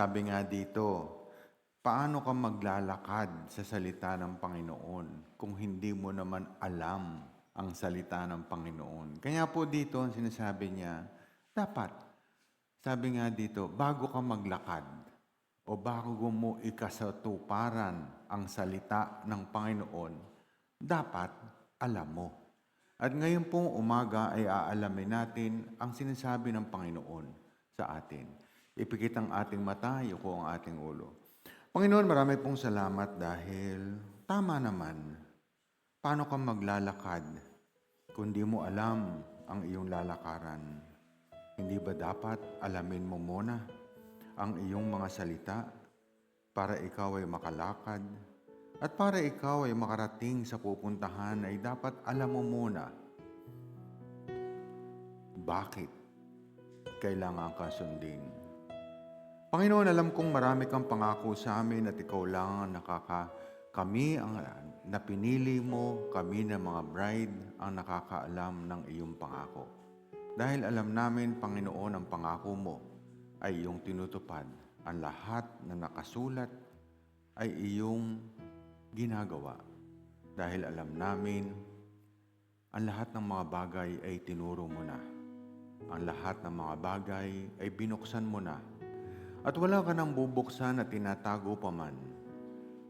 Sabi nga dito, paano ka maglalakad sa salita ng Panginoon kung hindi mo naman alam ang salita ng Panginoon? Kaya po dito, ang sinasabi niya, dapat, sabi nga dito, bago ka maglakad o bago mo ikasatuparan ang salita ng Panginoon, dapat alam mo. At ngayon pong umaga ay aalamin natin ang sinasabi ng Panginoon sa atin. Ipikit ang ating mata, yuko ang ating ulo. Panginoon, marami pong salamat dahil tama naman. Paano ka maglalakad kung di mo alam ang iyong lalakaran? Hindi ba dapat alamin mo muna ang iyong mga salita para ikaw ay makalakad? At para ikaw ay makarating sa pupuntahan ay dapat alam mo muna bakit kailangan ka sundin. Panginoon, alam kong marami kang pangako sa amin at ikaw lang ang kami ang napinili mo, kami na mga bride ang nakakaalam ng iyong pangako. Dahil alam namin, Panginoon, ang pangako mo ay iyong tinutupad. Ang lahat na nakasulat ay iyong ginagawa. Dahil alam namin, ang lahat ng mga bagay ay tinuro mo na. Ang lahat ng mga bagay ay binuksan mo na. At wala ka nang bubuksan at tinatago pa man,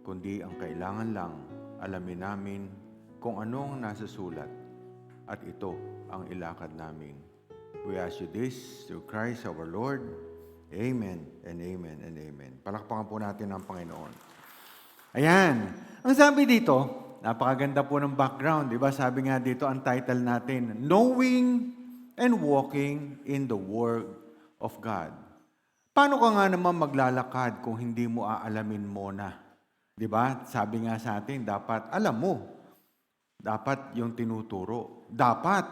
kundi ang kailangan lang alamin namin kung ano ang nasa sulat at ito ang ilakad namin. We ask you this through Christ our Lord. Amen and amen and amen. Palakpakan po natin ang Panginoon. Ayan. Ang sabi dito, napakaganda po ng background, di ba? Sabi nga dito, ang title natin, Knowing and Walking in the Word of God. Paano ka nga naman maglalakad kung hindi mo aalamin muna? Di ba? Sabi nga sa atin, dapat alam mo. Dapat yung tinuturo. Dapat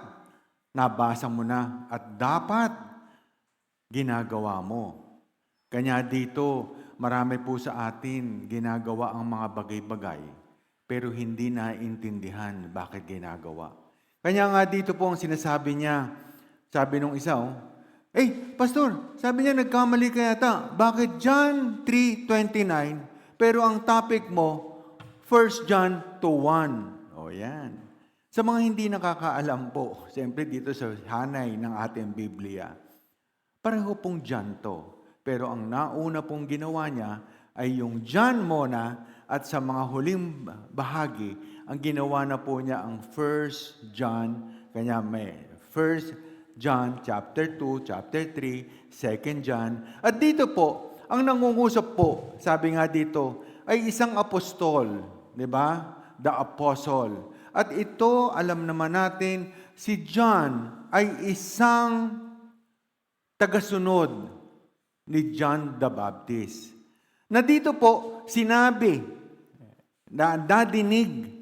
nabasa mo na at dapat ginagawa mo. Kanya dito, marami po sa atin ginagawa ang mga bagay-bagay, pero hindi naiintindihan bakit ginagawa. Kanya nga dito po ang sinasabi niya, sabi nung isa, Pastor, sabi niya nagkamali ka yata. Bakit John 3:29, pero ang topic mo, 1 John 2:1. O yan. Sa mga hindi nakakaalam po, siyempre dito sa hanay ng ating Biblia, pareho pong John to. Pero ang nauna pong ginawa niya ay yung John muna at sa mga huling bahagi, ang ginawa na po niya ang 1 John, kanya may 1 John chapter 2, chapter 3, 2 John. At dito po, ang nangungusap po, sabi nga dito, ay isang apostol, di ba? The apostle. At ito, alam naman natin, si John ay isang tagasunod ni John the Baptist. Na dito po, sinabi, na nadinig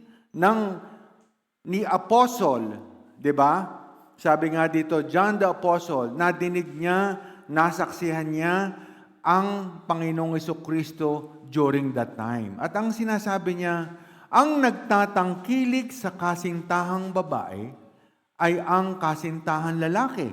ni apostle, di ba? Sabi nga dito, John the Apostle, nadinig niya, nasaksihan niya ang Panginoong Jesucristo during that time. At ang sinasabi niya, ang nagtatangkilik sa kasintahang babae ay ang kasintahang lalaki.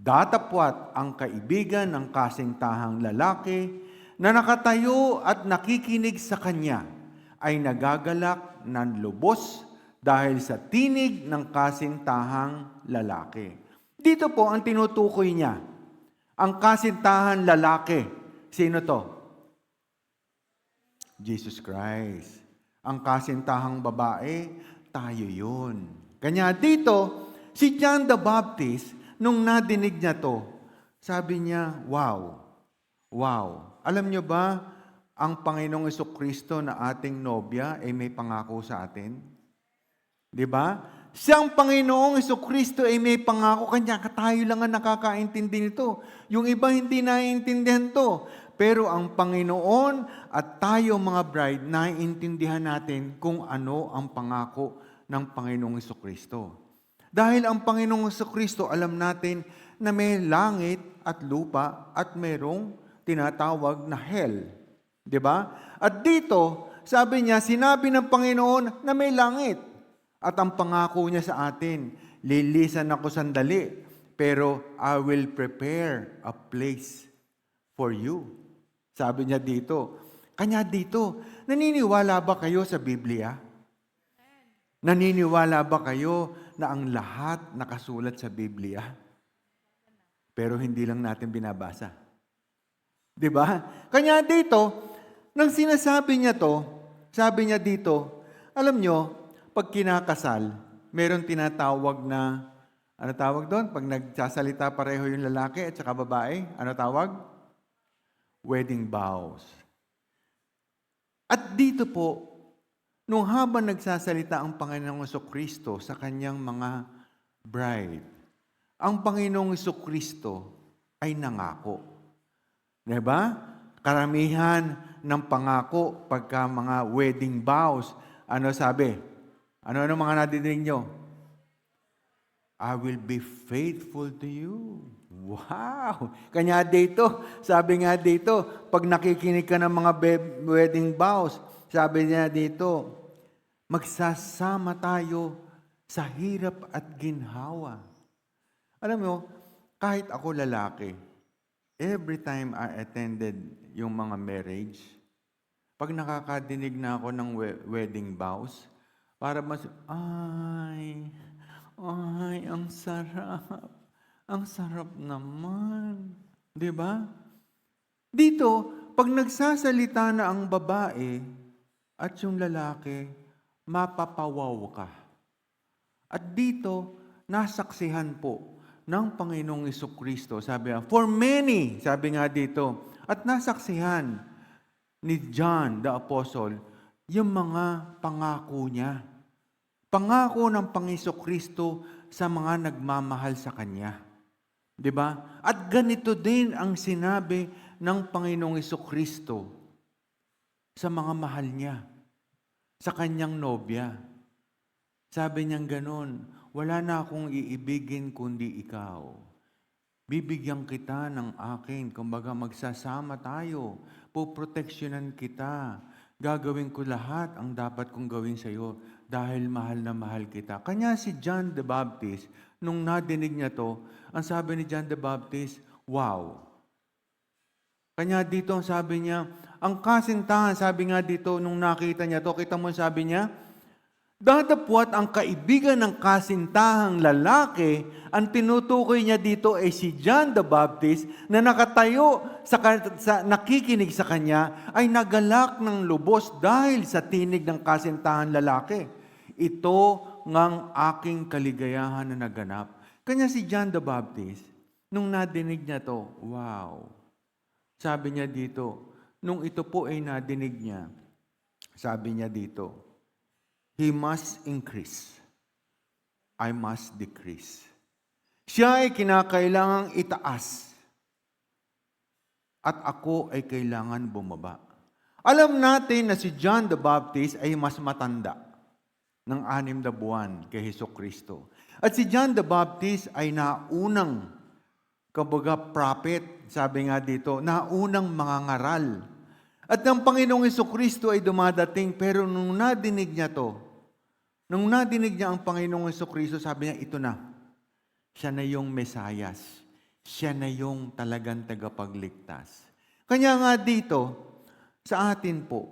Datapwat ang kaibigan ng kasintahang lalaki na nakatayo at nakikinig sa kanya ay nagagalak ng lubos dahil sa tinig ng kasintahang lalaki. Dito po ang tinutukoy niya. Ang kasintahan lalaki. Sino to? Jesus Christ. Ang kasintahang babae, tayo yun. Kanya dito, si John the Baptist, nung nadinig niya to, sabi niya, wow. Alam niyo ba, ang Panginoong Jesucristo na ating nobya ay may pangako sa atin? Di ba? Siyang Panginoong Jesucristo ay may pangako, kanya tayo lang ang nakakaintindi nito. Yung iba hindi naiintindihan to. Pero ang Panginoon at tayo mga bride, naiintindihan natin kung ano ang pangako ng Panginoong Jesucristo. Dahil ang Panginoong Jesucristo, alam natin na may langit at lupa at merong tinatawag na hell. Di ba? At dito, sabi niya, sinabi ng Panginoon na may langit. At ang pangako niya sa atin, lilisan ako sandali, pero I will prepare a place for you. Sabi niya dito. Kanya dito, naniniwala ba kayo sa Biblia? Naniniwala ba kayo na ang lahat nakasulat sa Biblia? Pero hindi lang natin binabasa. 'Di ba? Kanya dito, nang sinasabi niya to, sabi niya dito, alam nyo, pag kinakasal, meron tinatawag na, ano tawag doon? Pag nagsasalita pareho yung lalaki at saka babae, ano tawag? Wedding vows. At dito po, nung habang nagsasalita ang Panginoong Jesucristo sa kanyang mga bride, ang Panginoong Jesucristo ay nangako. Diba? Karamihan ng pangako pagka mga wedding vows, ano sabi? Ano mga nadidinig nyo? I will be faithful to you. Wow! Kanya dito, sabi nga dito, pag nakikinig ka ng mga wedding vows, sabi niya dito, magsasama tayo sa hirap at ginhawa. Alam mo, kahit ako lalaki, every time I attended yung mga marriage, pag nakakadinig na ako ng wedding vows, para ay, ang sarap. Ang sarap naman. 'Di ba? Dito, pag nagsasalita na ang babae at yung lalaki, mapapawaw ka. At dito, nasaksihan po ng Panginoong Jesucristo. Sabi nga, for many, sabi nga dito, at nasaksihan ni John the Apostle, yung mga pangako niya. Pangako ng Panginoong Kristo sa mga nagmamahal sa Kanya. 'Di ba? At ganito din ang sinabi ng Panginoong Kristo sa mga mahal niya, sa kanyang nobya. Sabi niya gano'n, wala na akong iibigin kundi ikaw. Bibigyan kita ng akin, kumbaga magsasama tayo, poproteksyonan kita, gagawin ko lahat ang dapat kong gawin sa iyo dahil mahal na mahal kita. Kanya si John the Baptist, nung nadinig niya to, ang sabi ni John the Baptist, wow. Kanya dito ang sabi niya, ang kasintahan, sabi nga dito, nung nakita niya to, kita mo sabi niya, datapwat ang kaibigan ng kasintahang lalaki, ang tinutukoy niya dito ay si John the Baptist na nakatayo sa nakikinig sa kanya ay nagalak ng lubos dahil sa tinig ng kasintahan lalaki. Ito ngang aking kaligayahan na naganap. Kanya si John the Baptist, nung nadinig niya to, wow. Sabi niya dito, nung ito po ay nadinig niya, sabi niya dito, he must increase. I must decrease. Siya ay kinakailangang itaas. At ako ay kailangan bumaba. Alam natin na si John the Baptist ay mas matanda ng 6 na buwan kay Jesucristo. At si John the Baptist ay naunang, kumbaga prophet, sabi nga dito, naunang mga ngaral. At ang Panginoong Jesucristo ay dumadating, pero nung nadinig niya to, nung nadinig niya ang Panginoong Jesucristo, sabi niya, ito na. Siya na yung Mesayas. Siya na yung talagang tagapagligtas. Kanya nga dito, sa atin po,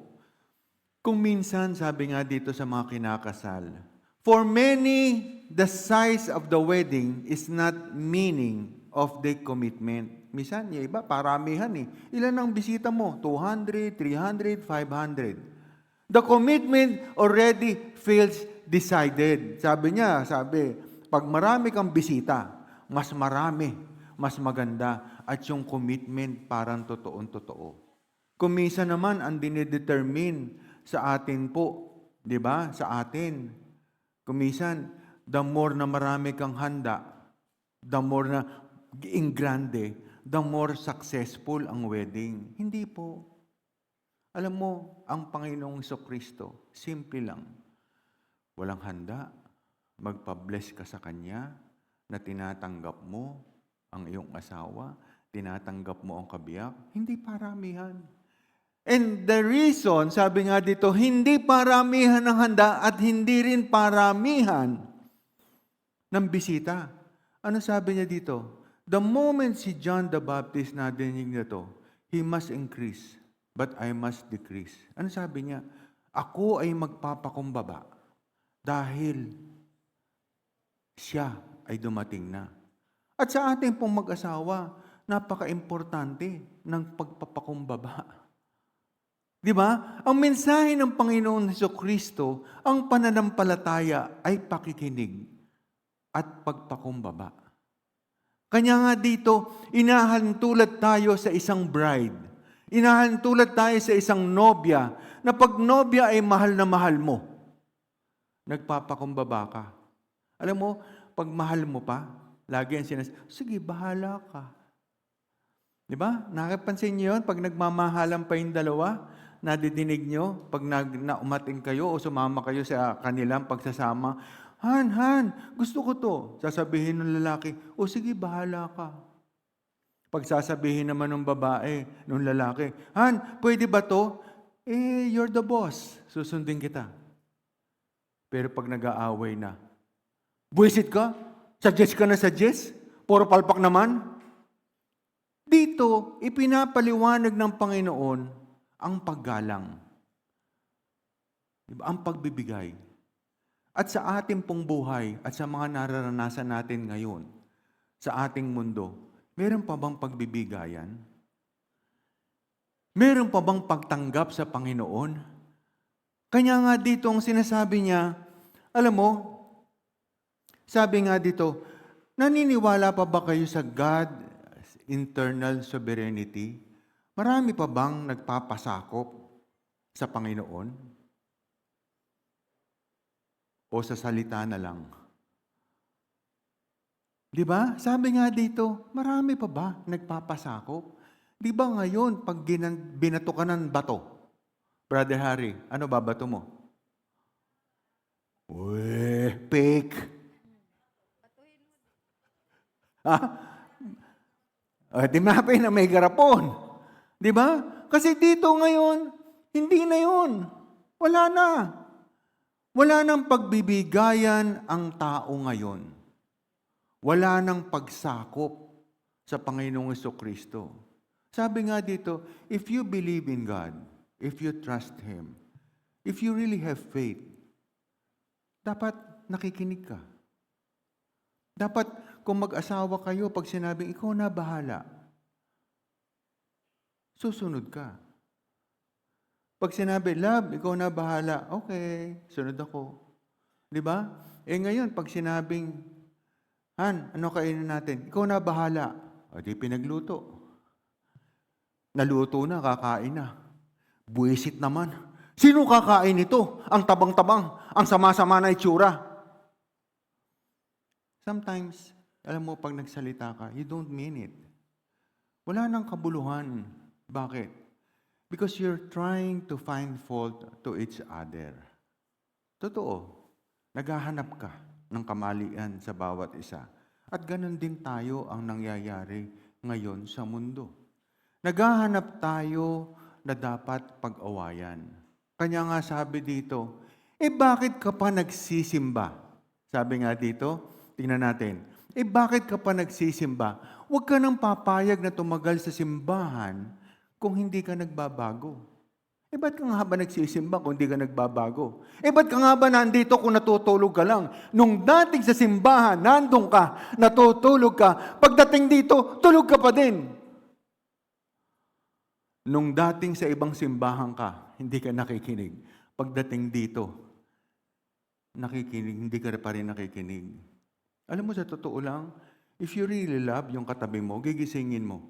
kung minsan, sabi nga dito sa mga kinakasal, for many, the size of the wedding is not meaning of the commitment. Minsan, yung iba, paramihan eh. Ilan ang bisita mo? 200, 300, 500. The commitment already feels decided. Sabi niya, pag marami kang bisita, mas marami, mas maganda, at yung commitment parang totoong-totoo. Kung minsan naman, ang dinidetermine sa atin po, di ba? Sa atin. Kung minsan, the more na marami kang handa, the more na in grande, the more successful ang wedding. Hindi po. Alam mo, ang Panginoong Jesucristo, simple lang. Walang handa, magpa-bless ka sa Kanya, na tinatanggap mo ang iyong asawa, tinatanggap mo ang kabiyak, hindi paramihan. And the reason, sabi nga dito, hindi paramihan ng handa at hindi rin paramihan ng bisita. Ano sabi niya dito? The moment si John the Baptist nadinig na to, He must increase, but I must decrease. Ano sabi niya? Ako ay magpapakumbaba dahil siya ay dumating na. At sa ating pong mag-asawa, napaka-importante ng pagpapakumbaba. Di ba? Ang mensahe ng Panginoon Jesucristo, ang pananampalataya ay pakikinig at pagpakumbaba. Kanya nga dito, inahantulad tayo sa isang bride. Inahantulad tayo sa isang nobya, na pag nobya ay mahal na mahal mo, nagpapakumbaba ka. Alam mo, pag mahal mo pa, lagi ang sige, bahala ka. Di ba? Nakapansin niyo yun? Pag nagmamahalan pa yung dalawa, nadidinig nyo, pag naumating kayo o sumama kayo sa kanilang pagsasama, Han, gusto ko to. Sasabihin ng lalaki, o sige, bahala ka. Pag sasabihin naman ng babae, ng lalaki, Han, pwede ba to? You're the boss. Susundin kita. Pero pag nag-aaway na, buwisit ka? Suggest ka na suggest? Puro palpak naman? Dito, ipinapaliwanag ng Panginoon ang paggalang. Diba? Ang pagbibigay. At sa ating pong buhay at sa mga nararanasan natin ngayon, sa ating mundo, meron pa bang pagbibigayan? Meron pa bang pagtanggap sa Panginoon? Kanya nga dito ang sinasabi niya, alam mo, sabi nga dito, naniniwala pa ba kayo sa God's internal sovereignty? Marami pa bang nagpapasakop sa Panginoon? O sa salita na lang? Di ba? Sabi nga dito, marami pa ba nagpapasakop? Di ba ngayon, pag binato ka ng bato, Brother Harry, ano babato mo? Uy, fake. Di mapay na may garapon. Di ba? Kasi dito ngayon, hindi na yun. Wala na. Wala nang pagbibigayan ang tao ngayon. Wala nang pagsakop sa Panginoong Jesucristo. Sabi nga dito, if you believe in God, if you trust Him, if you really have faith, dapat nakikinig ka. Dapat kung mag-asawa kayo, pag sinabing ikaw na bahala, susunod ka. Pag sinabi, love, ikaw na bahala, okay, sunod ako. Di ba? Ngayon, pag sinabing, Han, ano kainin natin? Ikaw na bahala. O di pinagluto. Naluto na, kakain na. Buwisit naman. Sino kakain ito? Ang tabang-tabang, ang sama-sama na itsura. Sometimes, alam mo, pag nagsalita ka, you don't mean it. Wala nang kabuluhan. Bakit? Because you're trying to find fault to each other. Totoo. Naghahanap ka ng kamalian sa bawat isa. At ganun din tayo ang nangyayari ngayon sa mundo. Naghahanap tayo na dapat pag-awayan. Kanya nga sabi dito, bakit ka pa nagsisimba? Sabi nga dito, tingnan natin, bakit ka pa nagsisimba? Huwag ka nang papayag na tumagal sa simbahan kung hindi ka nagbabago. Ba't ka nga ba nagsisimba kung hindi ka nagbabago? Ba't ka nga ba nandito kung natutulog ka lang? Nung dating sa simbahan, nandun ka, natutulog ka, pagdating dito, tulog ka pa din. Nung dating sa ibang simbahan ka, hindi ka nakikinig. Pagdating dito, nakikinig, hindi ka pa rin nakikinig. Alam mo, sa totoo lang, if you really love yung katabi mo, gigisingin mo.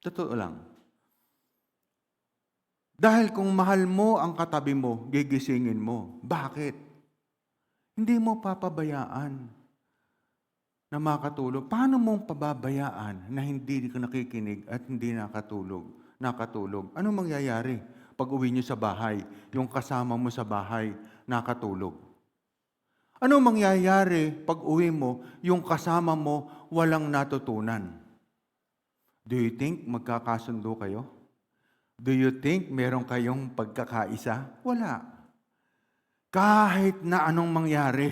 Totoo lang. Dahil kung mahal mo ang katabi mo, gigisingin mo. Bakit? Hindi mo papabayaan na makatulog. Paano mong pababayaan na hindi ka nakikinig at hindi nakatulog? Ano mangyayari pag uwi nyo sa bahay, yung kasama mo sa bahay, nakatulog? Ano mangyayari pag uwi mo, yung kasama mo, walang natutunan? Do you think magkakasundo kayo? Do you think meron kayong pagkakaisa? Wala. Kahit na anong mangyari,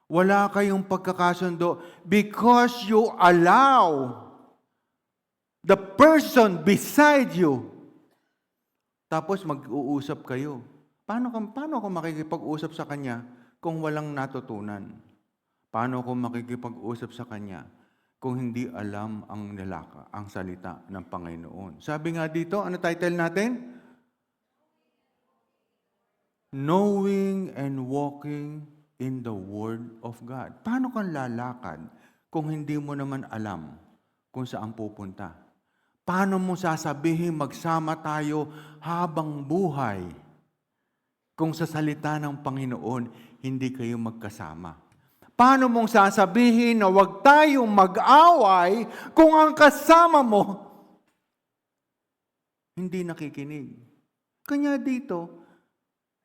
wala kayong pagkakasundo because you allow the person beside you. Tapos mag-uusap kayo. Paano ako makikipag-usap sa kanya kung walang natutunan? Paano ako makikipag-usap sa kanya kung hindi alam ang salita ng Panginoon? Sabi nga dito, ano title natin? Knowing and walking in the Word of God. Paano kang lalakad kung hindi mo naman alam kung saan pupunta? Paano mo sasabihin magsama tayo habang buhay kung sa salita ng Panginoon hindi kayo magkasama? Paano mong sasabihin na huwag tayong mag-away kung ang kasama mo hindi nakikinig? Kanya dito,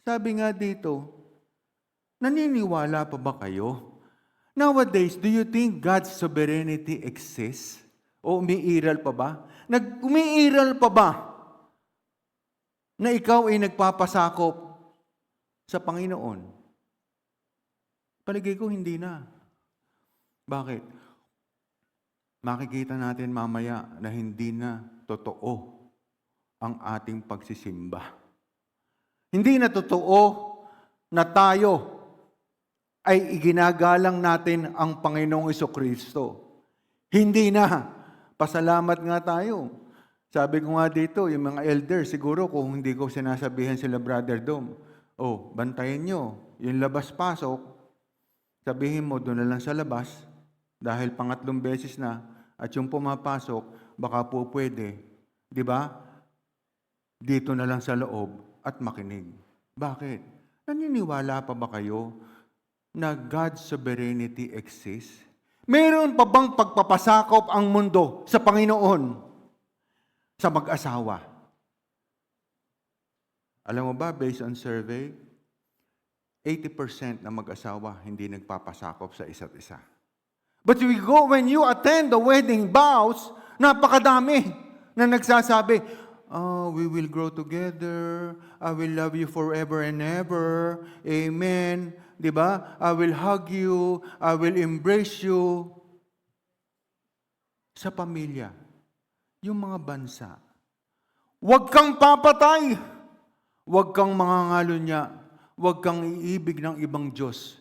sabi nga dito, naniniwala pa ba kayo? Nowadays, do you think God's sovereignty exists? O umiiral pa ba? Umiiral pa ba na ikaw ay nagpapasakop sa Panginoon? Palagay ko hindi na. Bakit? Makikita natin mamaya na hindi na totoo ang ating pagsisimba. Hindi na totoo na tayo ay iginagalang natin ang Panginoong Jesucristo. Hindi na. Pasalamat nga tayo. Sabi ko nga dito, yung mga elder, siguro kung hindi ko sinasabihan sila, Brother Dom, bantayan nyo, yung labas-pasok, sabihin mo, doon na lang sa labas, dahil pangatlong beses na, at yung pumapasok, baka po pwede, di ba? Dito na lang sa loob at makinig. Bakit? Naniniwala pa ba kayo na God's sovereignty exists? Meron pa bang pagpapasakop ang mundo sa Panginoon sa mag-asawa? Alam mo ba, based on survey, 80% ng mag-asawa hindi nagpapasakop sa isa't isa. But when you attend the wedding vows, napakadami na nagsasabi, we will grow together, I will love you forever and ever, amen. Diba? I will hug you, I will embrace you. Sa pamilya, yung mga bansa, huwag kang papatay, huwag kang mangangalunya, huwag kang iibig ng ibang Diyos.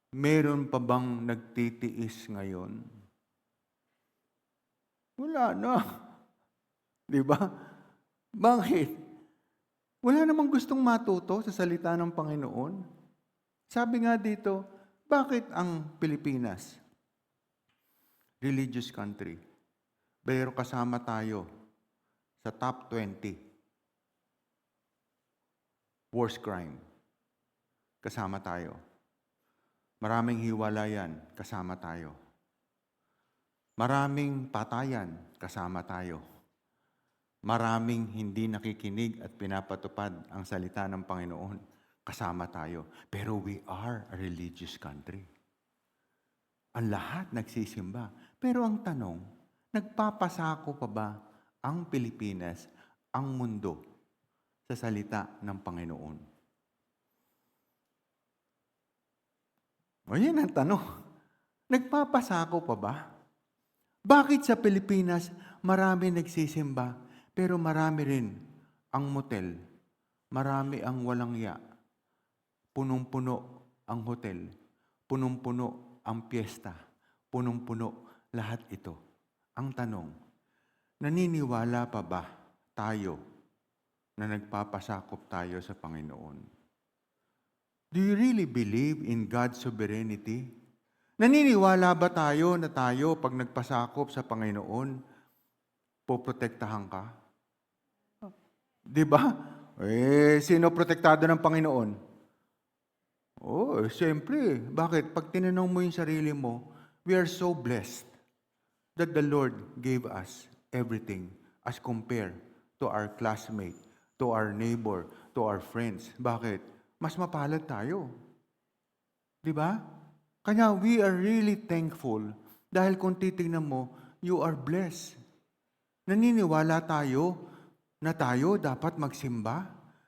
Meron pa bang nagtitiis ngayon? Wala na. Diba? Bakit? Wala namang gustong matuto sa salita ng Panginoon. Sabi nga dito, bakit ang Pilipinas, religious country, pero kasama tayo sa top 20 worst crime? Kasama tayo. Maraming hiwalayan, kasama tayo. Maraming patayan, kasama tayo. Maraming hindi nakikinig at pinapatupad ang salita ng Panginoon, kasama tayo. Pero we are a religious country. Ang lahat nagsisimba. Pero ang tanong, nagpapasako pa ba ang Pilipinas, ang mundo, sa salita ng Panginoon? O yan ang tanong. Nagpapasako pa ba? Bakit sa Pilipinas marami nagsisimba, pero marami rin ang motel, marami ang walang ya, punong-puno ang hotel, punong-puno ang piyesta, punong-puno lahat ito. Ang tanong, naniniwala pa ba tayo na nagpapasakop tayo sa Panginoon? Do you really believe in God's sovereignty? Naniniwala ba tayo na tayo, pag nagpasakop sa Panginoon, poprotektahan ka? Di ba? Sino protektado ng Panginoon? Siyempre. Bakit? Pag tinanong mo yung sarili mo, we are so blessed that the Lord gave us everything as compared to our classmate, to our neighbor, to our friends. Bakit? Mas mapalad tayo. Di ba? Kaya we are really thankful dahil kung titignan mo, you are blessed. Naniniwala tayo na tayo dapat magsimba?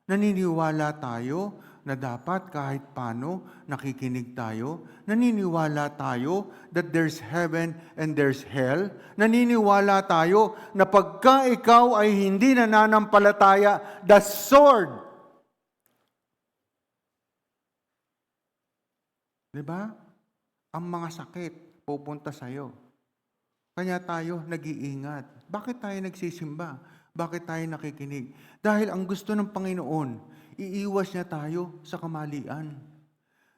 Naniniwala tayo na dapat kahit paano nakikinig tayo, naniniwala tayo that there's heaven and there's hell, naniniwala tayo na pagka ikaw ay hindi nananampalataya, the sword. Diba? Ang mga sakit pupunta sa'yo. Kaya tayo nag-iingat. Bakit tayo nagsisimba? Bakit tayo nakikinig? Dahil ang gusto ng Panginoon, iiwas niya tayo sa kamalian.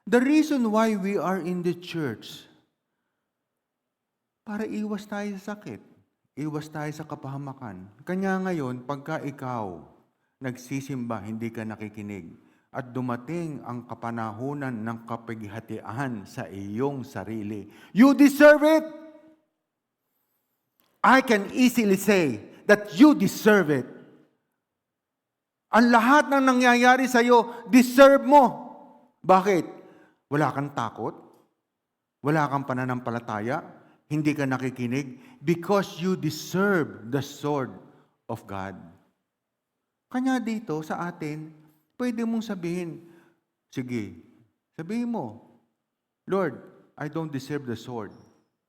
The reason why we are in the church, para iwas tayo sa sakit, iwas tayo sa kapahamakan. Kanya ngayon, pagka ikaw nagsisimba, hindi ka nakikinig, at dumating ang kapanahunan ng kapighatian sa iyong sarili, you deserve it! I can easily say that you deserve it. Ang lahat ng nangyayari sa iyo, deserve mo. Bakit? Wala kang takot? Wala kang pananampalataya? Hindi ka nakikinig? Because you deserve the sword of God. Kanya dito sa atin, pwede mong sabihin, sige, sabihin mo, Lord, I don't deserve the sword.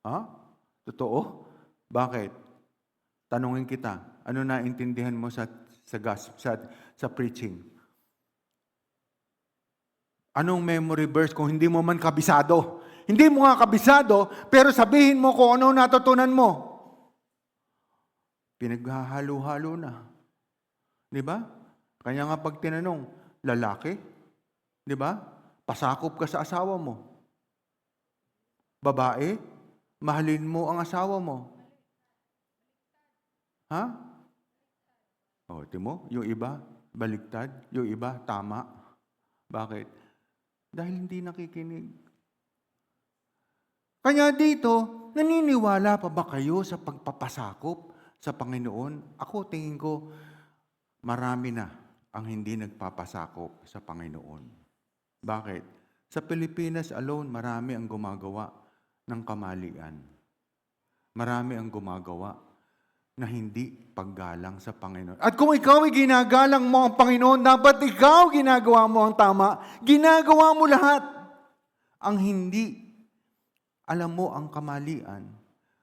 Ha? Totoo? Bakit? Tanungin kita, ano naintindihan mo sa preaching? Anong memory verse kung hindi mo man kabisado? Hindi mo nga kabisado, pero sabihin mo kung ano natutunan mo. Pinaghahalo-halo na. Di ba? Kaya nga pag tinanong, lalaki? Di ba? Pasakop ka sa asawa mo. Babae? Mahalin mo ang asawa mo. Ha? O, timo, yung iba, baligtad. Yung iba, tama. Bakit? Dahil hindi nakikinig. Kaya dito, naniniwala pa ba kayo sa pagpapasakop sa Panginoon? Ako, tingin ko, marami na ang hindi nagpapasakop sa Panginoon. Bakit? Sa Pilipinas alone, marami ang gumagawa ng kamalian. Marami ang gumagawa na hindi paggalang sa Panginoon. At kung ikaw ay ginagalang mo ang Panginoon, dapat ikaw ginagawa mo ang tama. Ginagawa mo lahat. Ang hindi, alam mo ang kamalian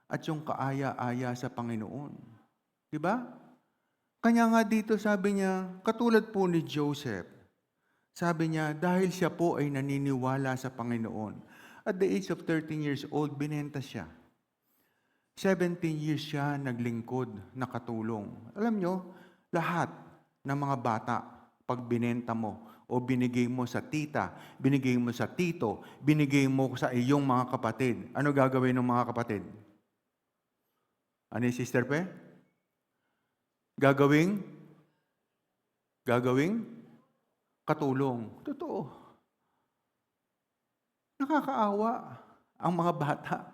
at yung kaaya-aya sa Panginoon. Diba? Kanya nga dito sabi niya, katulad po ni Joseph, sabi niya, dahil siya po ay naniniwala sa Panginoon. At the age of 13 years old, binenta siya. 17 years siya naglingkod, nakatulong. Alam nyo, lahat ng mga bata, pag binenta mo o binigay mo sa tita, binigay mo sa tito, binigay mo sa iyong mga kapatid, ano gagawin ng mga kapatid? Ano yung Sister Pe? Gagawing katulong. Totoo. Nakakaawa ang mga bata.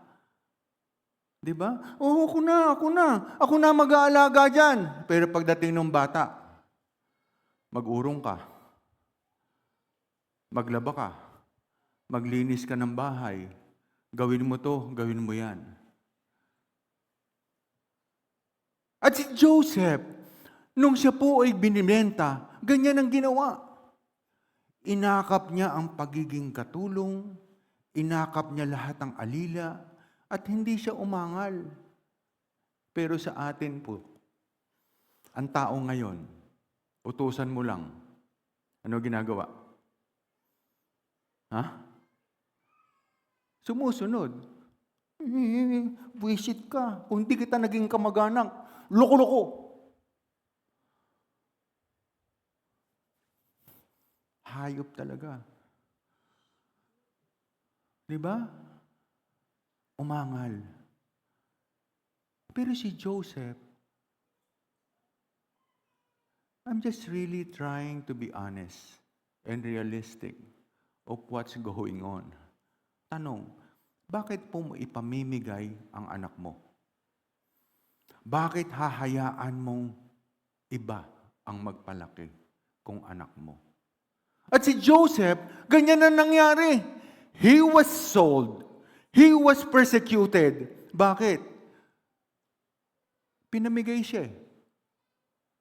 Di ba? Oo, ako na mag-aalaga dyan. Pero pagdating ng bata, mag-urong ka, maglaba ka, maglinis ka ng bahay, gawin mo to, gawin mo yan. At si Joseph, nung siya po ay binibenta, ganyan ang ginawa. Inakap niya ang pagiging katulong, inakap niya lahat ng alila, at hindi siya umangal. Pero sa atin po, ang tao ngayon, utusan mo lang. Ano ginagawa? Ha? Sumusunod. Buwisit ka. Kung hindi kita naging kamag-anak, loko-loko. Hayop talaga. Diba? Umangal. Pero si Joseph, I'm just really trying to be honest and realistic of what's going on. Tanong, bakit po mo ipamimigay ang anak mo? Bakit hahayaan mong iba ang magpalaki kung anak mo? At si Joseph, ganyan na nangyari. He was sold. He was persecuted. Bakit? Pinamigay siya.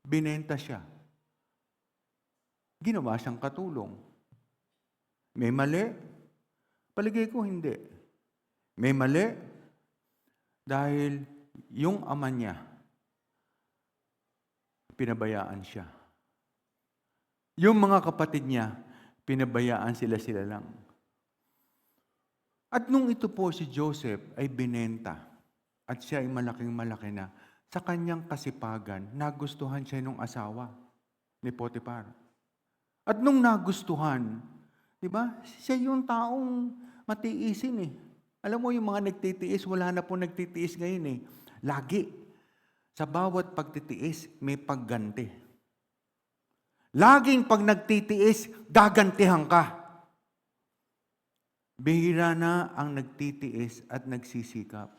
Binenta siya. Ginawa siyang katulong. May mali? Palagay ko hindi. May mali dahil yung ama niya, pinabayaan siya. Yung mga kapatid niya, pinabayaan sila lang. At nung ito po si Joseph ay binenta at siya ay malaking-malaki na, sa kanyang kasipagan, nagustuhan siya nung asawa ni Potiphar. At nung nagustuhan, di ba, siya yung taong matiisin eh. Alam mo yung mga nagtitiis, wala na po nagtitiis ngayon eh. Lagi. Sa bawat pagtitiis, may pagganti. Laging pag nagtitiis, gagantihan ka. Bihira na ang nagtitiis at nagsisikap.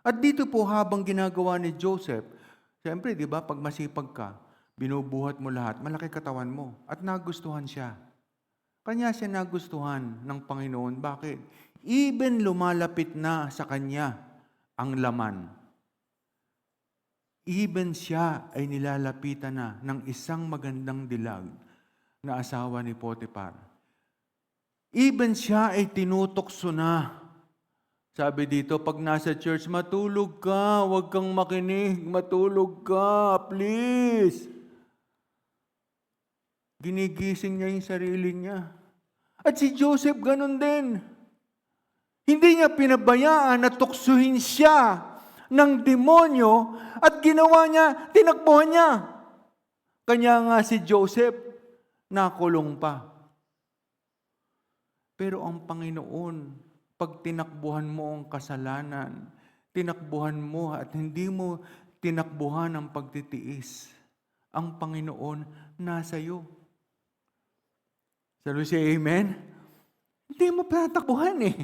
At dito po habang ginagawa ni Joseph, siyempre, di ba, pag masipag ka, binubuhat mo lahat, malaki katawan mo. At nagustuhan siya. Kanya siya nagustuhan ng Panginoon. Bakit? Even lumalapit na sa kanya ang laman. Even siya ay nilalapitan na ng isang magandang dilag na asawa ni Potiphar. Even siya ay tinutokso na. Sabi dito, pag nasa church, matulog ka, huwag kang makinig, matulog ka, please. Ginigising niya yung sarili niya. At si Joseph ganun din. Hindi niya pinabayaan na tuksuhin siya ng demonyo at ginawa niya, tinakbuhan niya. Kanya nga si Joseph, nakulong pa. Pero ang Panginoon, pag tinakbuhan mo ang kasalanan, tinakbuhan mo at hindi mo tinakbuhan ang pagtitiis, ang Panginoon nasa iyo. Sabi siya, amen? Hindi mo tatakbuhan eh.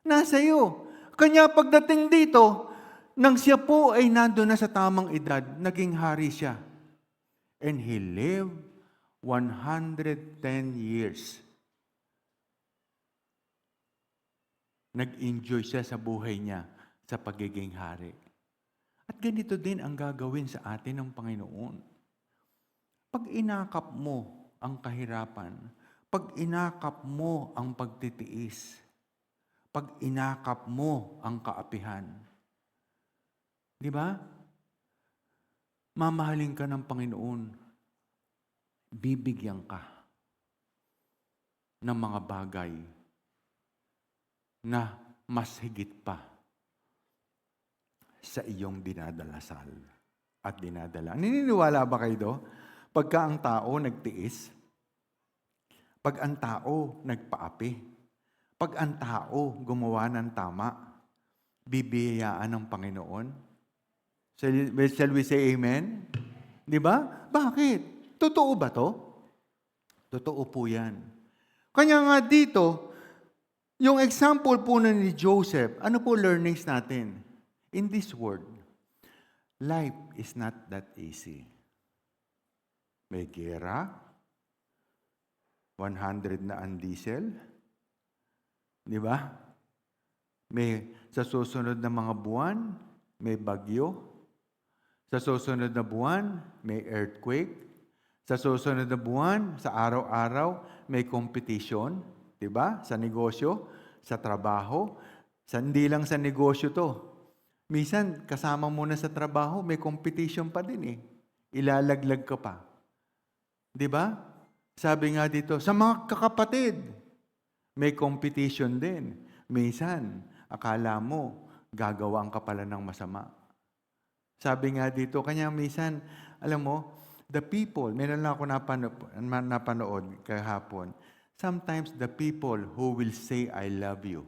Nasa iyo. Kanya pagdating dito, nang siya po ay nandun na sa tamang edad, naging hari siya. And he lived 110 years. Nag-enjoy siya sa buhay niya sa pagiging hari. At ganito din ang gagawin sa atin ng Panginoon. Pag inakap mo ang kahirapan, pag inakap mo ang pagtitiis, pag inakap mo ang kaapihan, di ba? Mamahalin ka ng Panginoon, bibigyan ka ng mga bagay na mas higit pa sa iyong dinadalasal at dinadala. Naniniwala ba kayo do? Pagka ang tao nagtiis, pag ang tao nagpaapi, pag ang tao gumawa ng tama, bibiyayaan ng Panginoon. Shall we say amen? Di ba? Bakit? Totoo ba to? Totoo po yan. Kanya nga dito, yung example po na ni Joseph, ano po learnings natin? In this world, life is not that easy. May gera, 100 na ang diesel, di ba? May sa susunod na mga buwan, may bagyo. Sa susunod na buwan, may earthquake. Sa susunod na buwan, sa araw-araw, may competition, di ba? Sa negosyo, sa trabaho. Hindi lang sa negosyo to. Minsan, kasama mo na sa trabaho, may competition pa din eh. Ilalaglag ka pa. Di ba? Sabi nga dito, sa mga kakapatid, may competition din. Minsan, akala mo, gagawaan ka pala ng masama. Sabi nga dito, kanya minsan, alam mo, the people, meron lang ako napanood kahapon, sometimes the people who will say, I love you.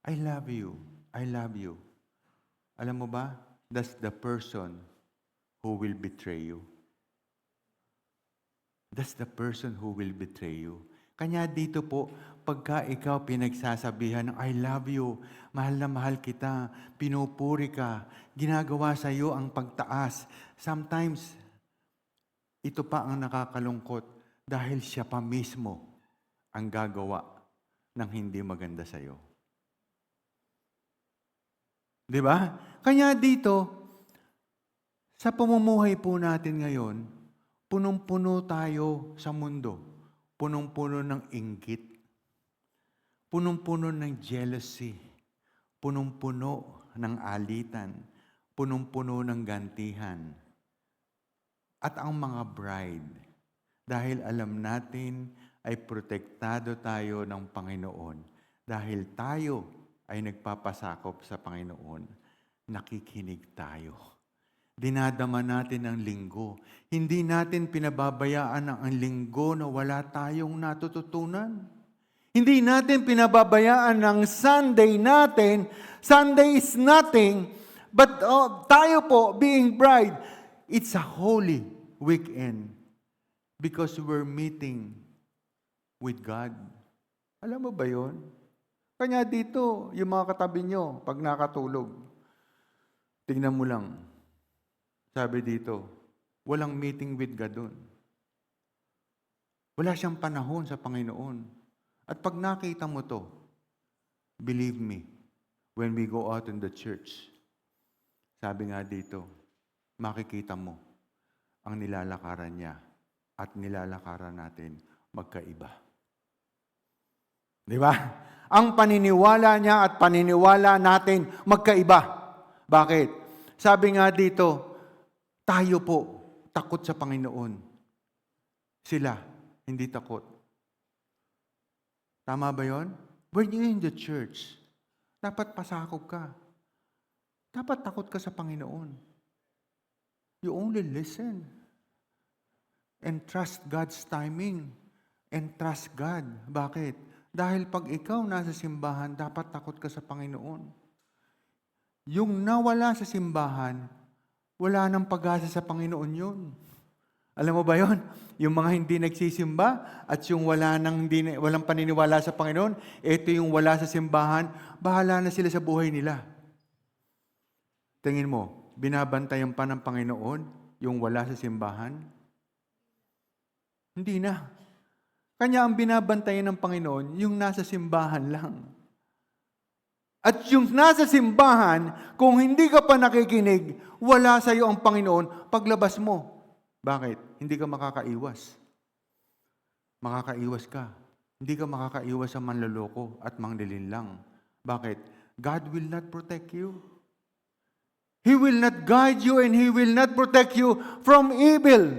I love you. I love you. Alam mo ba? That's the person who will betray you. That's the person who will betray you. Kanya dito po, pagka ikaw pinagsasabihan ng I love you, mahal na mahal kita, pinupuri ka, ginagawa sa iyo ang pagtaas. Sometimes, ito pa ang nakakalungkot dahil siya pa mismo ang gagawa ng hindi maganda sa iyo. Di ba? Kanya dito, sa pamumuhay po natin ngayon, punong-puno tayo sa mundo. punong-puno ng inggit, punong-puno ng jealousy, punong-puno ng alitan, punong-puno ng gantihan. At ang mga bride, dahil alam natin ay protektado tayo ng Panginoon, dahil tayo ay nagpapasakop sa Panginoon, nakikinig tayo. Dinadama natin ang linggo. Hindi natin pinababayaan ang linggo na wala tayong natututunan. Hindi natin pinababayaan ang Sunday natin. Sunday is nothing. But tayo po, being bride, it's a holy weekend because we're meeting with God. Alam mo ba yun? Kanya dito, yung mga katabi nyo, pag nakatulog, tingnan mo lang. Sabi dito, walang meeting with God doon. Wala siyang panahon sa Panginoon. At pag nakita mo to, believe me, when we go out in the church, sabi nga dito, makikita mo ang nilalakaran niya at nilalakaran natin magkaiba. Di ba? Ang paniniwala niya at paniniwala natin magkaiba. Bakit? Sabi nga dito, tayo po takot sa Panginoon. Sila, hindi takot. Tama ba yon? When you're in the church, dapat pasakop ka. Dapat takot ka sa Panginoon. You only listen and trust God's timing and trust God. Bakit? Dahil pag ikaw nasa simbahan, dapat takot ka sa Panginoon. Yung nawala sa simbahan, wala nang pag-asa sa Panginoon yun. Alam mo ba yon? Yung mga hindi nagsisimba at yung walang paniniwala sa Panginoon, ito yung wala sa simbahan, bahala na sila sa buhay nila. Tingin mo, binabantayan pa ng Panginoon yung wala sa simbahan? Hindi na. Kanya ang binabantayan ng Panginoon, yung nasa simbahan lang. At yung nasa simbahan, kung hindi ka pa nakikinig, wala sa iyo ang Panginoon, paglabas mo. Bakit? Hindi ka makakaiwas. Makakaiwas ka. Hindi ka makakaiwas sa manloloko at manglilinlang. Bakit? God will not protect you. He will not guide you and He will not protect you from evil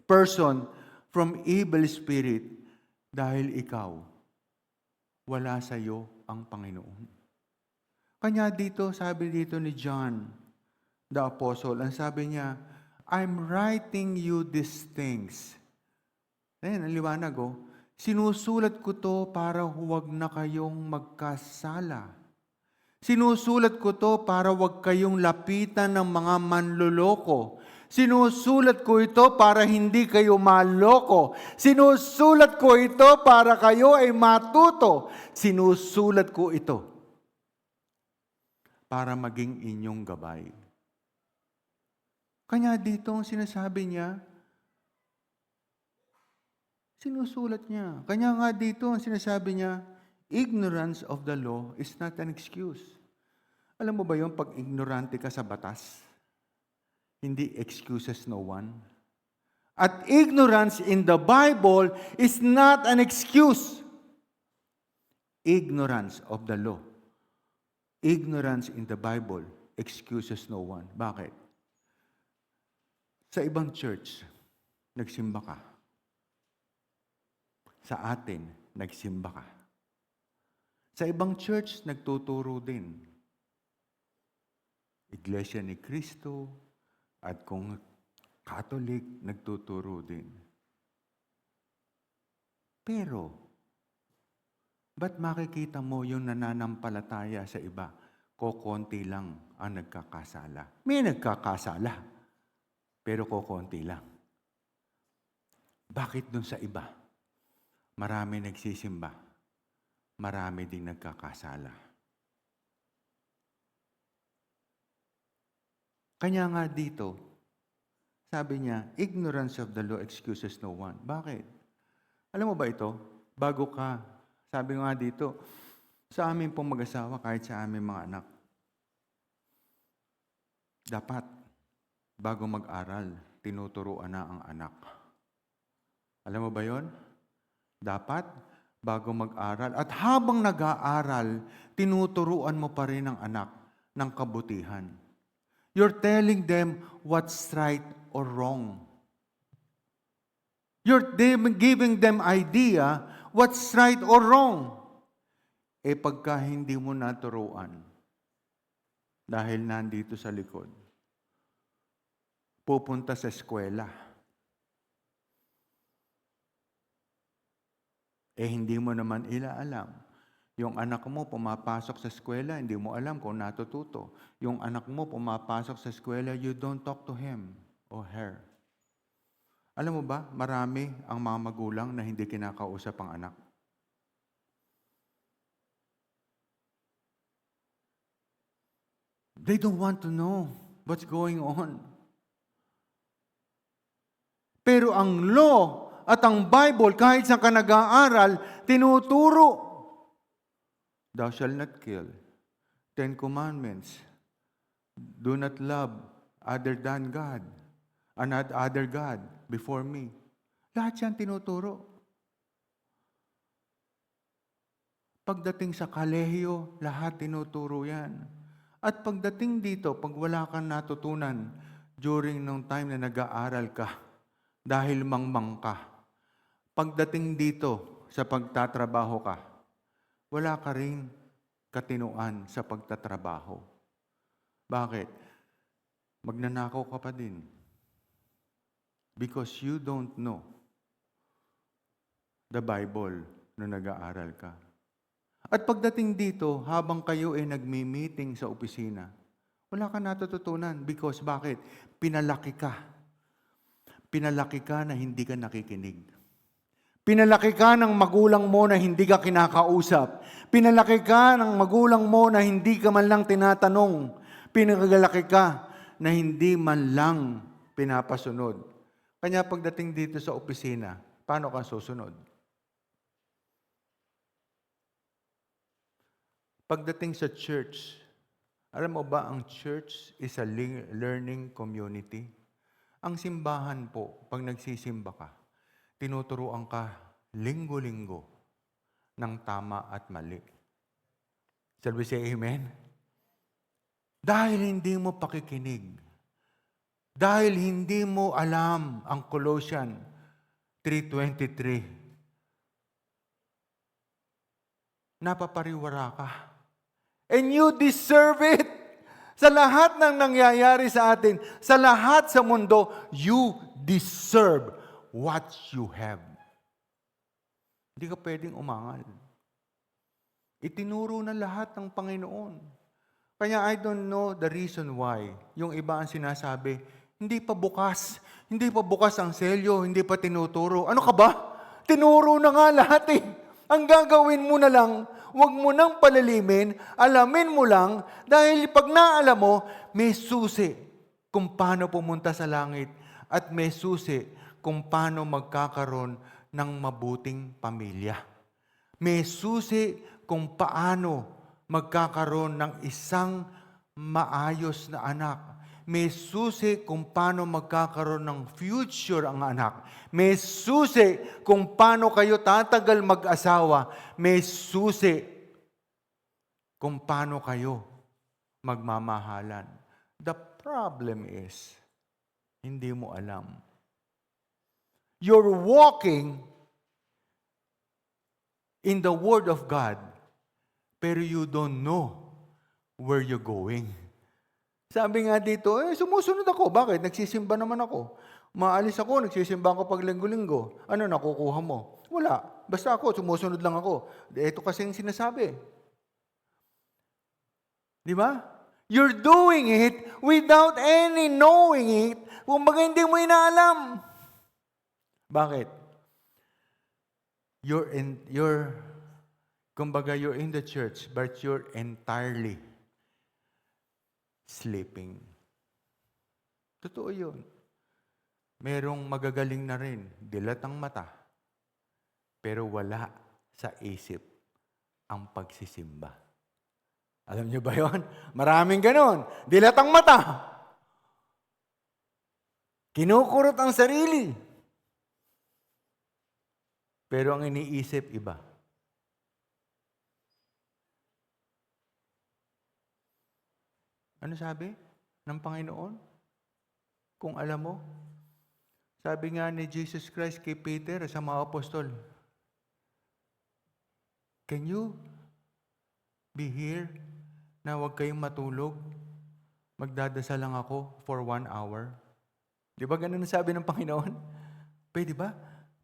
person, from evil spirit. Dahil ikaw, wala sa iyo ang Panginoon. Kanya dito, sabi dito ni John, the Apostle, ang sabi niya, I'm writing you these things. Ayan, ang liwanag, oh. Sinusulat ko to para huwag na kayong magkasala. Sinusulat ko to para huwag kayong lapitan ng mga manloloko. Sinusulat ko ito para hindi kayo maloko. Sinusulat ko ito para kayo ay matuto. Sinusulat ko ito para maging inyong gabay. Kanya dito ang sinasabi niya, sinusulat niya. Kanya nga dito ang sinasabi niya, ignorance of the law is not an excuse. Alam mo ba yung pag ignorante ka sa batas? Hindi excuses no one. At ignorance in the Bible is not an excuse. Ignorance of the law. Ignorance in the Bible excuses no one. Bakit? Sa ibang church, nagsimba ka. Sa atin, nagsimba ka. Sa ibang church, nagtuturo din. Iglesia ni Cristo, at kung Catholic, nagtuturo din. Pero, ba't makikita mo yung nananampalataya sa iba? Kokonti lang ang nagkakasala. May nagkakasala, pero kokonti lang. Bakit dun sa iba? Marami nagsisimba. Marami ding nagkakasala. Kanya nga dito, sabi niya, ignorance of the law excuses no one. Bakit? Alam mo ba ito? Bago ka, sabi nga dito, sa amin pong mag-asawa, kahit sa aming mga anak, dapat, bago mag-aral, tinuturuan na ang anak. Alam mo ba yon? Dapat, bago mag-aral. At habang nag-aaral, tinuturuan mo pa rin ang anak ng kabutihan. You're telling them what's right or wrong. You're giving them idea what's right or wrong. Pagka hindi mo naturuan, dahil nandito sa likod, pupunta sa eskwela. Hindi mo naman ilaalam. Yung anak mo pumapasok sa eskwela, hindi mo alam kung natututo. Yung anak mo pumapasok sa eskwela, you don't talk to him or her. Alam mo ba, marami ang mga magulang na hindi kinakausap ang anak. They don't want to know what's going on. Pero ang law at ang Bible, kahit saan ka nag-aaral, tinuturo. Thou shalt not kill. 10 Commandments. Do not love other than God. Another other God before me. Lahat yan tinuturo. Pagdating sa kolehiyo, lahat tinuturo yan. At pagdating dito, pag wala kang natutunan during nung time na nag-aaral ka, dahil mangmang ka, pagdating dito sa pagtatrabaho ka, wala ka rin katinuan sa pagtatrabaho. Bakit? Magnanakaw ka pa din. Because you don't know the Bible nung nag-aaral ka. At pagdating dito, habang kayo ay nagmi-meeting sa opisina, wala ka natututunan. Because bakit? Pinalaki ka. Pinalaki ka na hindi ka nakikinig. Pinalaki ka ng magulang mo na hindi ka kinakausap. Pinalaki ka ng magulang mo na hindi ka man lang tinatanong. Pinalaki ka na hindi man lang pinapasunod. Kanya pagdating dito sa opisina, paano ka susunod? Pagdating sa church, alam mo ba ang church is a learning community? Ang simbahan po, pag nagsisimba ka, tinuturuan ka linggo-linggo ng tama at mali. Shall we say amen? Dahil hindi mo pakikinig. Dahil hindi mo alam ang Colossians 3:23. Napapariwara ka. And you deserve it. Sa lahat ng nangyayari sa atin, sa lahat sa mundo, you deserve what you have. Hindi ka pwedeng umangal. Itinuro na lahat ng Panginoon. Kaya I don't know the reason why. Yung iba ang sinasabi, hindi pa bukas ang selyo, hindi pa tinuturo. Ano ka ba? Tinuro na nga lahat eh. Ang gagawin mo na lang, huwag mo nang palalimin, alamin mo lang, dahil pag naalam mo, may susi kung paano pumunta sa langit at may susi kung paano magkakaroon ng mabuting pamilya. May susi kung paano magkakaroon ng isang maayos na anak. May susi kung paano magkakaroon ng future ang anak. May susi kung paano kayo tatagal mag-asawa. May susi kung paano kayo magmamahalan. The problem is, hindi mo alam. You're walking in the Word of God, pero you don't know where you're going. Sabi nga dito, sumusunod ako. Bakit? Nagsisimba naman ako. Maalis ako, nagsisimba ako pag linggo-linggo. Ano nakukuha mo? Wala. Basta ako, sumusunod lang ako. Ito kasi yung sinasabi. Di ba? You're doing it without any knowing it. Kumbaga hindi mo inaalam. Bakit? You're in the church, but you're entirely sleeping. Totoo yun. Merong magagaling na rin, dilat ang mata, pero wala sa isip ang pagsisimba. Alam niyo ba yun? Maraming ganon. Dilat ang mata. Kinukurot ang sarili. Pero ang iniisip, iba. Ano sabi ng Panginoon? Kung alam mo, sabi nga ni Jesus Christ kay Peter sa mga apostol, can you be here na huwag kayong matulog? Magdadasal lang ako for 1 hour. Di ba ganun ang sabi ng Panginoon? Pwede ba?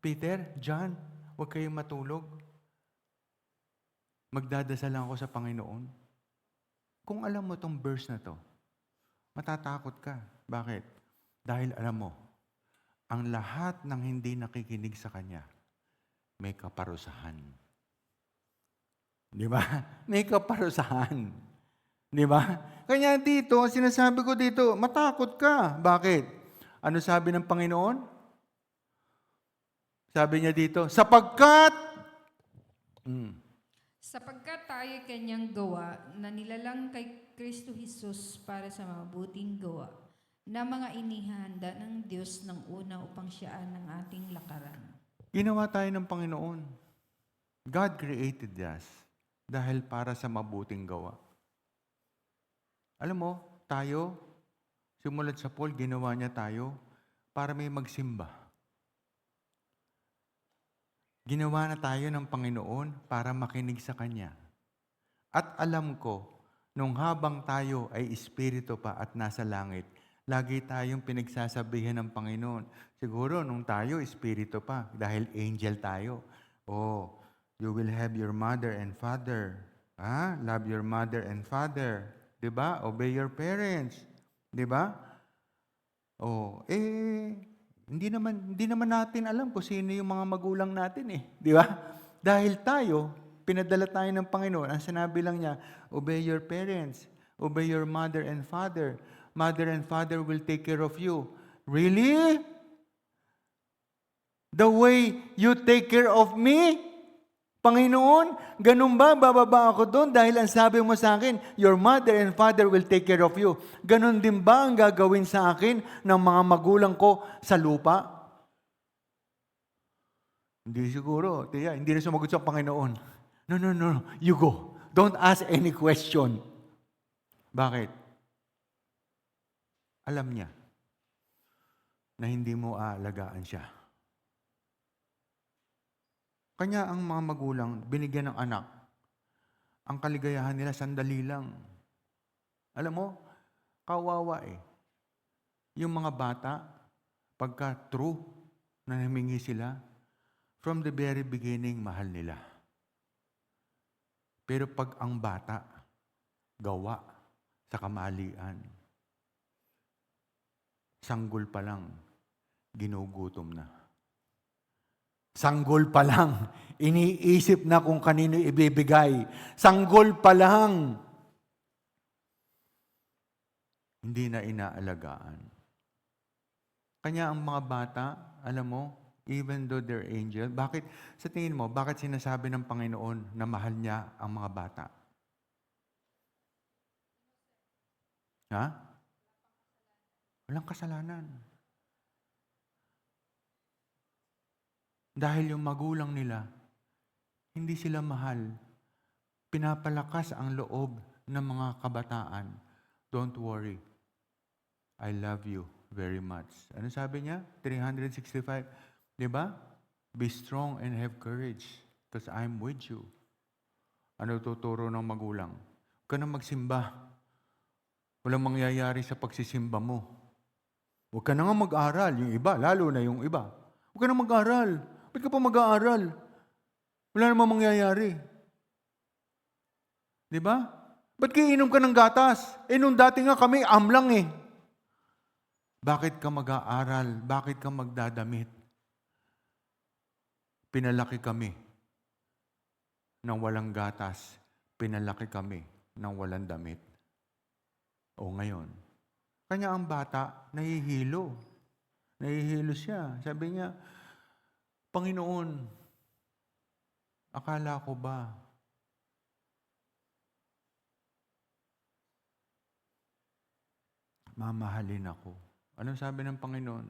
Peter, John, huwag kayong matulog. Magdadasal lang ako sa Panginoon. Kung alam mo tong verse na to, matatakot ka. Bakit? Dahil alam mo, ang lahat ng hindi nakikinig sa Kanya, may kaparusahan. Di ba? May kaparusahan. Di ba? Kanya dito, sinasabi ko dito, matakot ka. Bakit? Ano sabi ng Panginoon? Sabi niya dito, sapagkat tayo kanyang gawa na nilalang kay Kristo Jesus para sa mabuting gawa na mga inihanda ng Diyos ng una upang siyaan ng ating lakaran. Ginawa tayo ng Panginoon. God created us dahil para sa mabuting gawa. Alam mo, tayo, simulat sa Paul, ginawa niya tayo para may magsimba. Ginawa na tayo ng Panginoon para makinig sa Kanya. At alam ko, nung habang tayo ay espiritu pa at nasa langit, lagi tayong pinagsasabihan ng Panginoon. Siguro, nung tayo, espiritu pa, dahil angel tayo. Oh, you will have your mother and father. Love your mother and father. Diba? Obey your parents. Diba? Oh, hindi naman natin alam kung sino yung mga magulang natin eh. Di ba? Dahil tayo, pinadala tayo ng Panginoon. Ang sinabi lang niya, obey your parents. Obey your mother and father. Mother and father will take care of you. Really? The way you take care of me? Panginoon, ganun ba? Bababa ako doon dahil ang sabi mo sa akin, your mother and father will take care of you. Ganun din ba ang gagawin sa akin ng mga magulang ko sa lupa? Hindi siguro. Tiya, hindi na sumagot sa Panginoon. No. You go. Don't ask any question. Bakit? Alam niya na hindi mo aalagaan siya. Kanya ang mga magulang, binigyan ng anak. Ang kaligayahan nila, sandali lang. Alam mo, kawawa eh. Yung mga bata, pagka true na humingi sila, from the very beginning, mahal nila. Pero pag ang bata, gawa sa kamalian, sanggol pa lang, ginugutom na. Sanggol pa lang, iniisip na kung kanino ibibigay. Sanggol pa lang, hindi na inaalagaan. Kanya ang mga bata, alam mo, even though they're angel, bakit, sa tingin mo, bakit sinasabi ng Panginoon na mahal niya ang mga bata? Ha? Walang kasalanan. Dahil yung magulang nila, hindi sila mahal. Pinapalakas ang loob ng mga kabataan. Don't worry. I love you very much. Ano sabi niya? 365. Diba? Be strong and have courage because I'm with you. Ano tuturo ng magulang? Huwag ka na magsimba. Walang mangyayari sa pagsisimba mo. Huwag ka na nga mag-aral. Yung iba, lalo na yung iba. Huwag ka na mag-aral. Ba't ka pa mag-aaral? Wala namang mangyayari. Di ba? Ba't kayo inom ka ng gatas? Nung dati nga kami, amlang eh. Bakit ka mag-aaral? Bakit ka magdadamit? Pinalaki kami ng walang gatas. Pinalaki kami ng walang damit. O ngayon, kanya ang bata, nahihilo. Nahihilo siya. Sabi niya, Panginoon, akala ko ba mamahalin ako? Anong sabi ng Panginoon?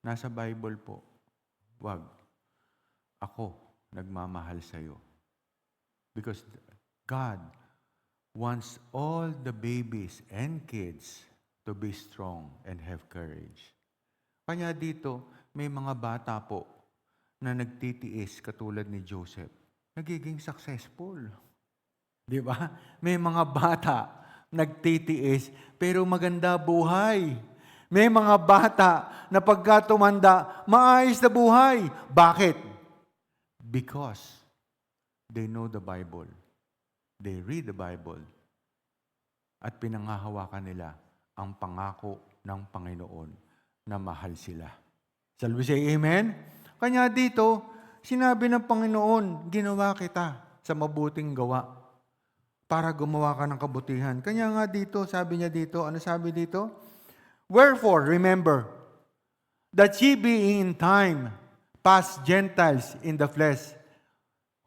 Nasa Bible po. Wag. ako nagmamahal sa iyo. Because God wants all the babies and kids to be strong and have courage. Kanya dito, may mga bata po na nagtitiis katulad ni Joseph. Nagiging successful. Di ba? May mga bata nagtitiis pero maganda buhay. May mga bata na pagka tumanda, maayos na buhay. Bakit? Because they know the Bible. They read the Bible. At pinanghahawakan nila ang pangako ng Panginoon na mahal sila. Shall we say amen? Kanya dito, sinabi ng Panginoon, ginawa kita sa mabuting gawa para gumawa ka ng kabutihan. Kanya nga dito, sabi niya dito, ano sabi dito? Wherefore, remember, that ye being in time past Gentiles in the flesh,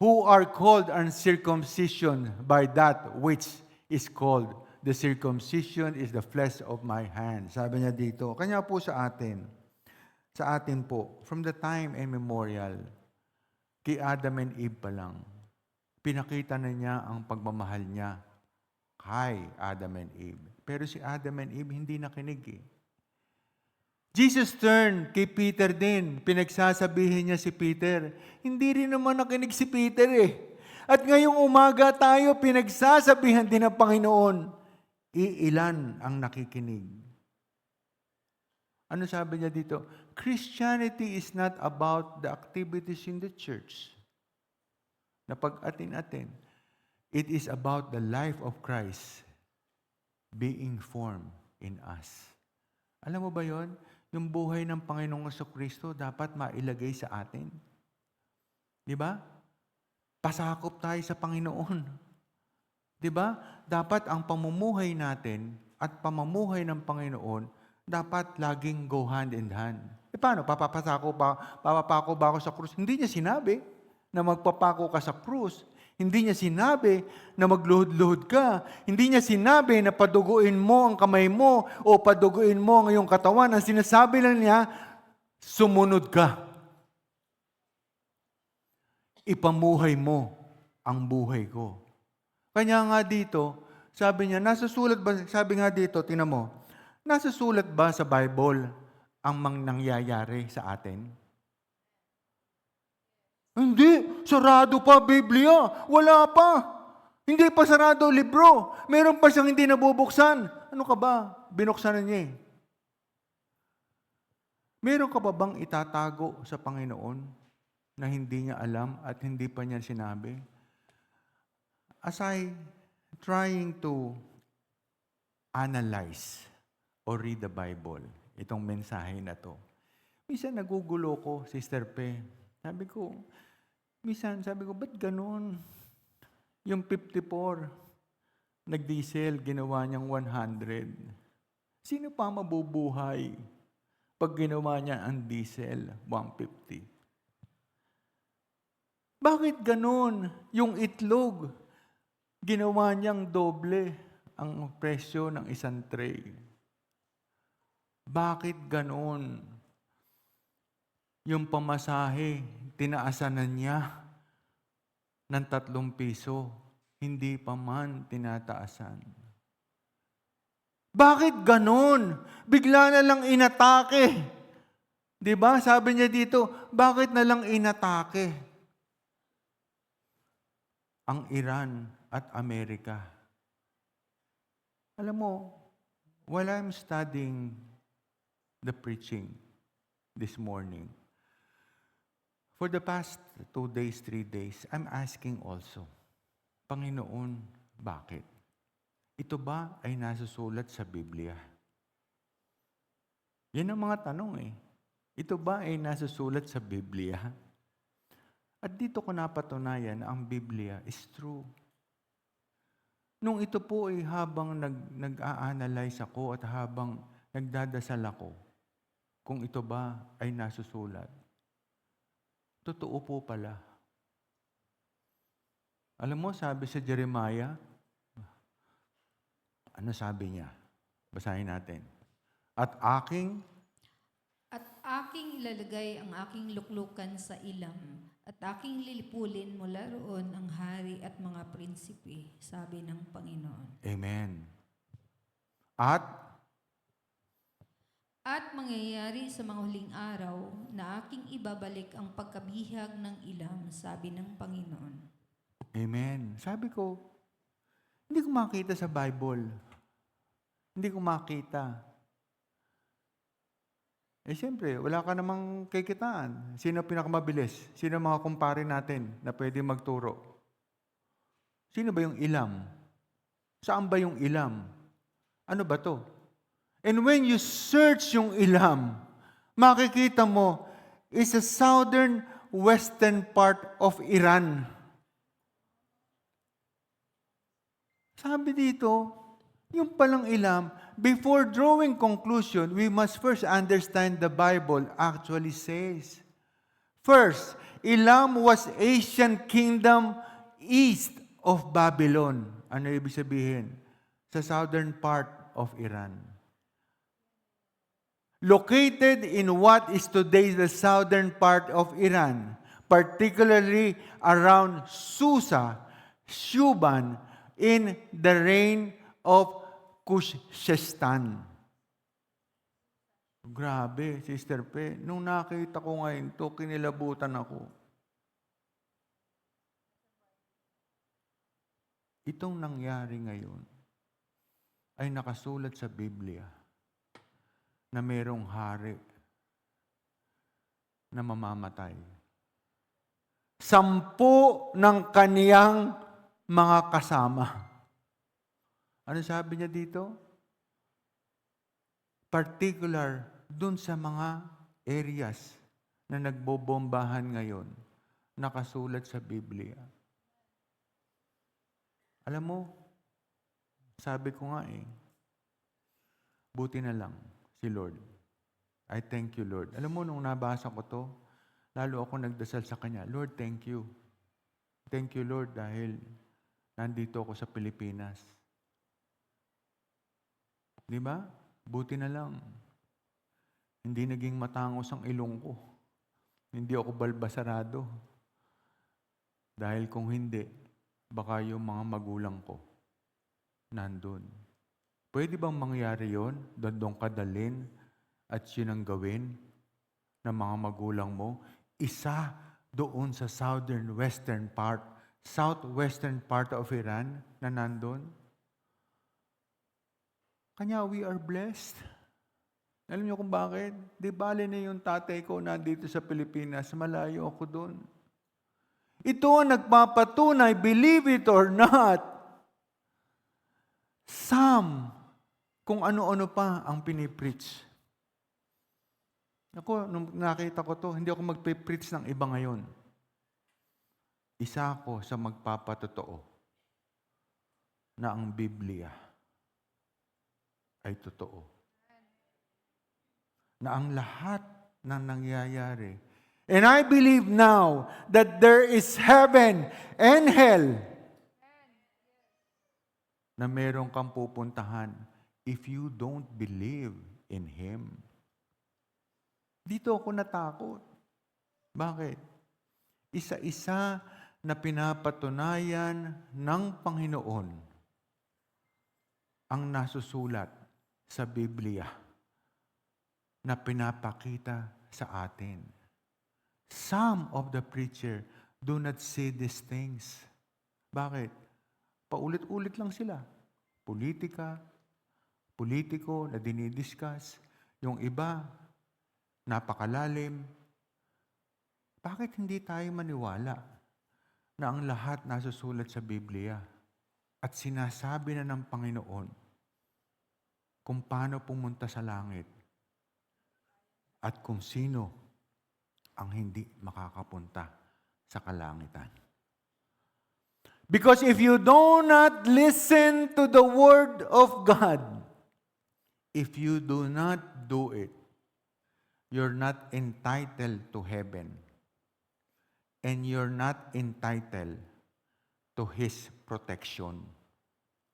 who are called uncircumcision by that which is called the circumcision is the flesh of my hand. Sabi niya dito, kanya po sa atin po, from the time immemorial, kay Adam and Eve pa lang, pinakita na niya ang pagmamahal niya kay Adam and Eve. Pero si Adam and Eve hindi nakinig eh. Jesus turned kay Peter din. Pinagsasabihin niya si Peter. Hindi rin naman nakinig si Peter eh. At ngayong umaga tayo, pinagsasabihan din ng Panginoon. Iilan ang nakikinig. Ano sabi niya dito? Christianity is not about the activities in the church. Na pag-atin-atin. It is about the life of Christ being formed in us. Alam mo ba yon? Yung buhay ng Panginoong Kristo dapat mailagay sa atin. Di ba? Pasakop tayo sa Panginoon. Di ba? Dapat ang pamumuhay natin at pamumuhay ng Panginoon dapat laging go hand in hand. E paano? Papapako ba ako sa krus? Hindi niya sinabi na magpapako ka sa krus. Hindi niya sinabi na magluhod-luhod ka. Hindi niya sinabi na paduguin mo ang kamay mo o paduguin mo ang iyong katawan. Ang sinasabi lang niya, sumunod ka. Ipamuhay mo ang buhay ko. Kanya nga dito, sabi niya, nasusulat ba, sabi nga dito, tingnan mo, nasusulat ba sa Bible ang nangyayari sa atin? Hindi. Sarado pa Biblia. Wala pa. Hindi pa sarado libro. Meron pa siyang hindi nabubuksan. Ano ka ba? Binuksan na niya eh. Meron ka ba bang itatago sa Panginoon na hindi niya alam at hindi pa niya sinabi? As I trying to analyze or read the Bible, itong mensahe na to, minsan nagugulo ko, Sister Pe. Sabi ko, ba't ganun? Yung 54, nag-diesel, ginawa niyang 100. Sino pa mabubuhay pag ginawa niya ang diesel, 150? Bakit ganun? Yung itlog, ginawa niyang doble ang presyo ng isang tray. Bakit ganun? Yung pamasahe, tinaasan na niya ng 3 piso, hindi pa man tinataasan. Bakit ganon? Bigla na lang inatake. Diba? Sabi niya dito, bakit na lang inatake ang Iran at Amerika? Alam mo, while I'm studying the preaching this morning, for the past 2 days, 3 days, I'm asking also, Panginoon, bakit? Ito ba ay nasusulat sa Biblia? Yan ang mga tanong eh. Ito ba ay nasusulat sa Biblia? At dito ko napatunayan na ang Biblia is true. Nung ito po ay habang nag-a-analyze ako at habang nagdadasal ako, kung ito ba ay nasusulat, totoo po pala. Alam mo, sabi sa Jeremiah, ano sabi niya? Basahin natin. At aking ilalagay ang aking luklukan sa ilang At aking lilipulin mula roon ang hari at mga prinsipe, sabi ng Panginoon. Amen. At mangyayari sa mga huling araw na aking ibabalik ang pagkabihag ng ilang, sabi ng Panginoon. Amen. Sabi ko, hindi ko makita sa Bible. Hindi ko makita. Siyempre, wala ka namang kikitaan. Sino pinakamabilis? Sino mga kumpare natin na pwede magturo? Sino ba yung ilam? Saan ba yung ilam? Ano ba to? And when you search yung ilam, makikita mo, is a southern western part of Iran. Sabi dito, yung palang ilam, before drawing conclusion, we must first understand the Bible actually says. First, Elam was Asian kingdom east of Babylon. Ano ibig sabihin? Sa southern part of Iran. Located in what is today the southern part of Iran, particularly around Susa, Shuban, in the reign of Kushestan. Grabe, Sister Pe. Nung nakita ko ngayon to, kinilabutan ako. Itong nangyari ngayon ay nakasulat sa Biblia na mayroong hari na mamamatay. 10 ng kaniyang mga kasama. Ano sabi niya dito? Particular dun sa mga areas na nagbobombahan ngayon, nakasulat sa Biblia. Alam mo, sabi ko nga buti na lang si Lord. I thank you, Lord. Alam mo, nung nabasa ko to, lalo ako nagdasal sa Kanya, Lord, thank you. Thank you, Lord, dahil nandito ako sa Pilipinas. Di ba? Buti na lang. Hindi naging matangos ang ilong ko. Hindi ako balbasarado. Dahil kung hindi, baka yung mga magulang ko nandun. Pwede bang mangyari yon? Doon ka dalhin at yun ang gawin ng mga magulang mo? Isa doon sa southwestern part of Iran na nandun. Kanya, we are blessed. Alam niyo kung bakit? Di bali na yung tatay ko nandito sa Pilipinas, malayo ako doon. Ito ang nagpapatunay, believe it or not, kung ano-ano pa ang pinipreach. Ako, nung nakita ko to, hindi ako magpipreach ng iba ngayon. Isa ako sa magpapatotoo na ang Biblia ay totoo. Na ang lahat ng nangyayari. And I believe now that there is heaven and hell na meron kang pupuntahan if you don't believe in Him. Dito ako natakot. Bakit? Isa-isa na pinapatunayan ng Panginoon ang nasusulat sa Biblia na pinapakita sa atin. Some of the preacher do not say these things. Bakit? Paulit-ulit lang sila. Politiko na dinidiscuss. Yung iba, napakalalim. Bakit hindi tayo maniwala na ang lahat nasusulat sa Biblia at sinasabi na ng Panginoon kung paano pumunta sa langit at kung sino ang hindi makakapunta sa kalangitan. Because if you do not listen to the Word of God, if you do not do it, you're not entitled to heaven. And you're not entitled to His protection.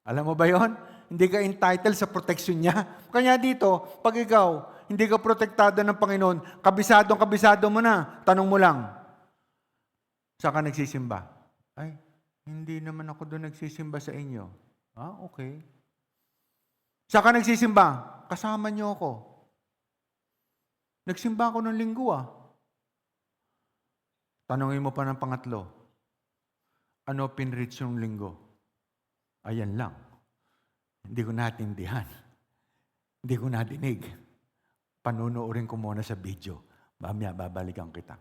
Alam mo ba yon? Hindi ka entitled sa protection niya. Kanya dito, pag ikaw, hindi ka protektado ng Panginoon, kabisado mo na, tanong mo lang, Saan ka nagsisimba? Ay, hindi naman ako doon nagsisimba sa inyo. Okay. Saan ka nagsisimba? Kasama niyo ako. Nagsimba ako ng linggo Tanungin mo pa ng pangatlo, ano pinrich yung linggo? Ayan lang. Hindi ko natindihan. Hindi ko nadinig. Panunuorin ko muna sa video. Mamaya babalikan kita.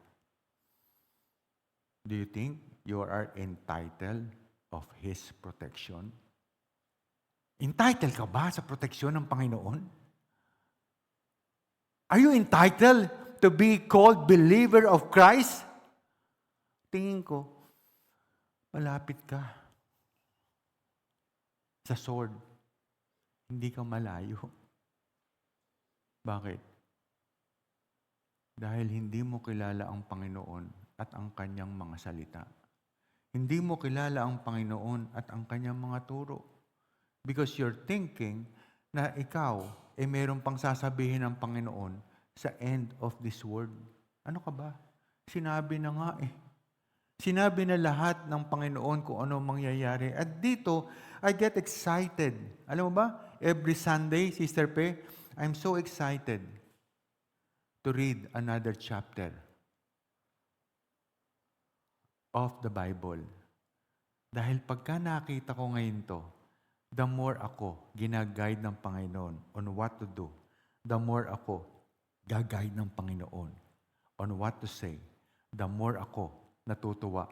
Do you think you are entitled of His protection? Entitled ka ba sa proteksyon ng Panginoon? Are you entitled to be called believer of Christ? Tingin ko, malapit ka sa sword. Hindi ka malayo. Bakit? Dahil hindi mo kilala ang Panginoon at ang kanyang mga salita. Hindi mo kilala ang Panginoon at ang kanyang mga turo. Because you're thinking na ikaw mayroon pang sasabihin ng Panginoon sa end of this world. Ano ka ba? Sinabi na nga Sinabi na lahat ng Panginoon kung ano mangyayari. At dito, I get excited. Alam mo ba? Every Sunday, Sister Pe, I'm so excited to read another chapter of the Bible. Dahil pagka nakita ko ngayon to, the more ako ginaguide ng Panginoon on what to do, the more ako gaguide ng Panginoon on what to say, the more ako natutuwa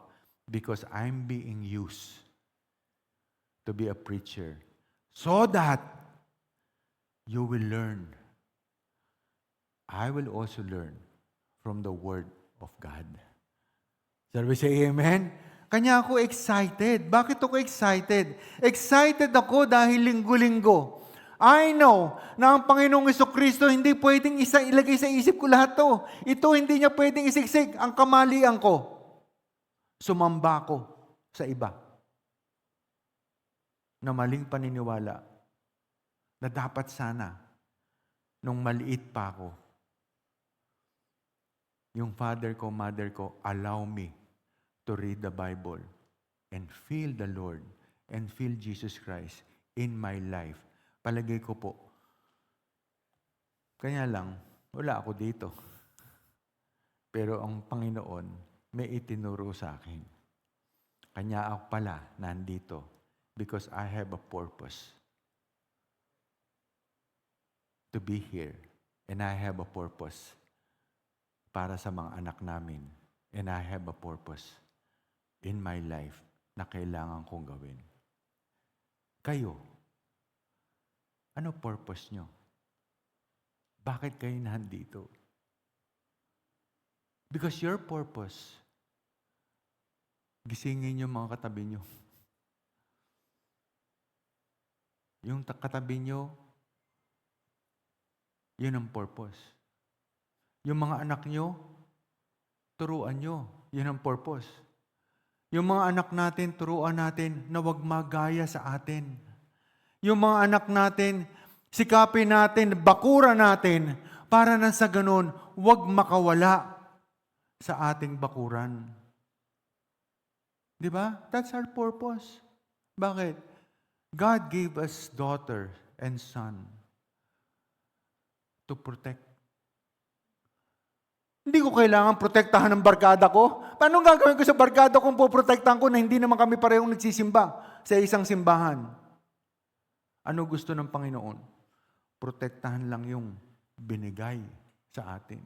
because I'm being used to be a preacher so that you will learn. I will also learn from the Word of God. Shall we say amen? Kanya ako excited. Bakit ako excited? Excited ako dahil linggo-linggo. I know na ang Panginoong Jesucristo hindi pwedeng ilagay sa isip ko lahat to. Ito hindi niya pwedeng isiksik ang kamalian ko. Sumamba ko sa iba na maling paniniwala na dapat sana nung maliit pa ako, yung father ko, mother ko, allow me to read the Bible and feel the Lord and feel Jesus Christ in my life. Palagay ko po, kanya lang, wala ako dito. Pero ang Panginoon, may itinuro sa akin. Kanya ako pala nandito because I have a purpose to be here. And I have a purpose para sa mga anak namin. And I have a purpose in my life na kailangan kong gawin. Kayo, ano purpose nyo? Bakit kayo nandito? Because your purpose, gisingin yung mga katabi nyo. Yung katabi nyo, yun ang purpose. Yung mga anak nyo, turuan nyo. Yun ang purpose. Yung mga anak natin, turuan natin na huwag magaya sa atin. Yung mga anak natin, sikapin natin, bakura natin, para na sa ganun, huwag makawala sa ating bakuran. Di ba? That's our purpose. Bakit? God gave us daughter and son to protect. Hindi ko kailangan protektahan ng barkada ko. Paano gagawin ko sa barkada kung poprotektahan ko na hindi naman kami parehong nagsisimba sa isang simbahan? Ano gusto ng Panginoon? Protektahan lang yung binigay sa atin.